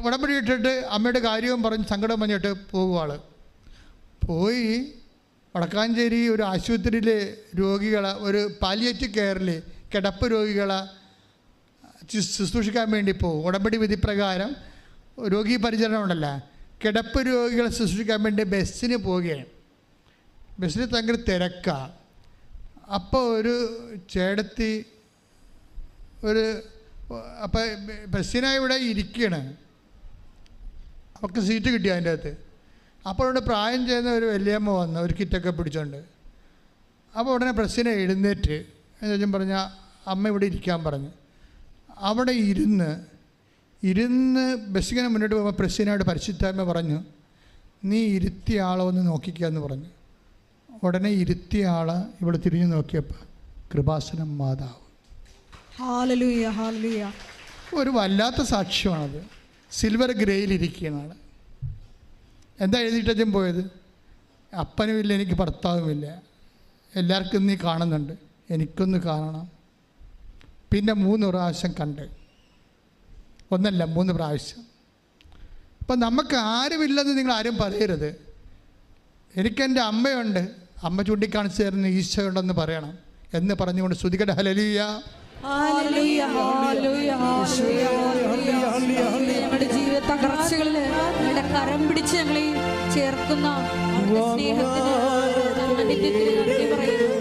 ഉടമ്പടി ഇട്ടിട്ട് അമ്മയുടെ കാര്യവും പറഞ്ഞ് സങ്കടം പറഞ്ഞിട്ട് പോകുവാൾ പോയി വടക്കാഞ്ചേരി ഒരു ആശുപത്രിയിൽ രോഗികളെ, ഒരു പാലിയേറ്റീവ് കെയറിൽ കിടപ്പ് രോഗികളെ ശുശ്രൂഷിക്കാൻ വേണ്ടി പോകും. ഉടമ്പടി വിധി പ്രകാരം രോഗി പരിചരണം ഉണ്ടല്ലോ, കിടപ്പ് രോഗികളെ ശുശ്രൂഷിക്കാൻ വേണ്ടി ബസ്സിന് പോവുകയാണ്. ബസ്സിന് ഭയങ്കര തിരക്കാണ്. അപ്പോൾ ഒരു ചേടത്തി അപ്പോൾ ബസ്സിനായി ഇവിടെ ഇരിക്കുകയാണ്, അവർക്ക് സീറ്റ് കിട്ടി അതിൻ്റെ അകത്ത്. അപ്പോൾ ഇവിടെ പ്രായം ചെയ്യുന്ന ഒരു വലിയമ്മ വന്നു ഒരു കിറ്റൊക്കെ പിടിച്ചോണ്ട്. അപ്പോൾ ഉടനെ ബസ്സിനെ എഴുന്നേറ്റ് എന്ന് പറഞ്ഞാൽ അമ്മ ഇവിടെ ഇരിക്കാൻ പറഞ്ഞു. അവിടെ ഇരുന്ന് ബസ്സിങ്ങനെ മുന്നോട്ട് പോകുമ്പോൾ പ്രസിനോട് പരിശുദ്ധാത്മ പറഞ്ഞു, നീ ഇരുത്തിയ ആളെ ഒന്ന് നോക്കിക്കുക എന്ന് പറഞ്ഞു. ഉടനെ ഇരുത്തിയ ആളെ ഇവിടെ തിരിഞ്ഞു നോക്കിയപ്പോൾ കൃപാസനം മാതാവ്. Hallelujah hallelujah. ഒരു വല്ലാത്ത സാക്ഷ്യമാണത്. സിൽവർ ഗ്രേയിലിരിക്കുകയാണ്. എന്താ എഴുതിയിട്ടും പോയത്? അപ്പനുമില്ല എനിക്ക് ഭർത്താവുമില്ല, എല്ലാവർക്കും നീ കാണുന്നുണ്ട്, എനിക്കൊന്ന് കാണണം. പിന്നെ 3 പ്രാവശ്യം കണ്ട്, ഒന്നല്ല 3 പ്രാവശ്യം. അപ്പം നമുക്ക് ആരുമില്ലെന്ന് നിങ്ങൾ ആരും പറയരുത്. എനിക്കെൻ്റെ അമ്മയുണ്ട്, അമ്മ ചൂണ്ടിക്കാണിച്ചു തരുന്ന ഈശോ ഉണ്ടെന്ന് പറയണം എന്ന് പറഞ്ഞുകൊണ്ട് ശ്രുതികട ഹല്ലേലൂയ. ഞങ്ങളുടെ ജീവിത തകർച്ചകളിൽ ഞങ്ങളുടെ കരം പിടിച്ച് ഞങ്ങളെ ചേർക്കുന്ന സ്നേഹത്തിന് നന്ദി പറയുന്നു.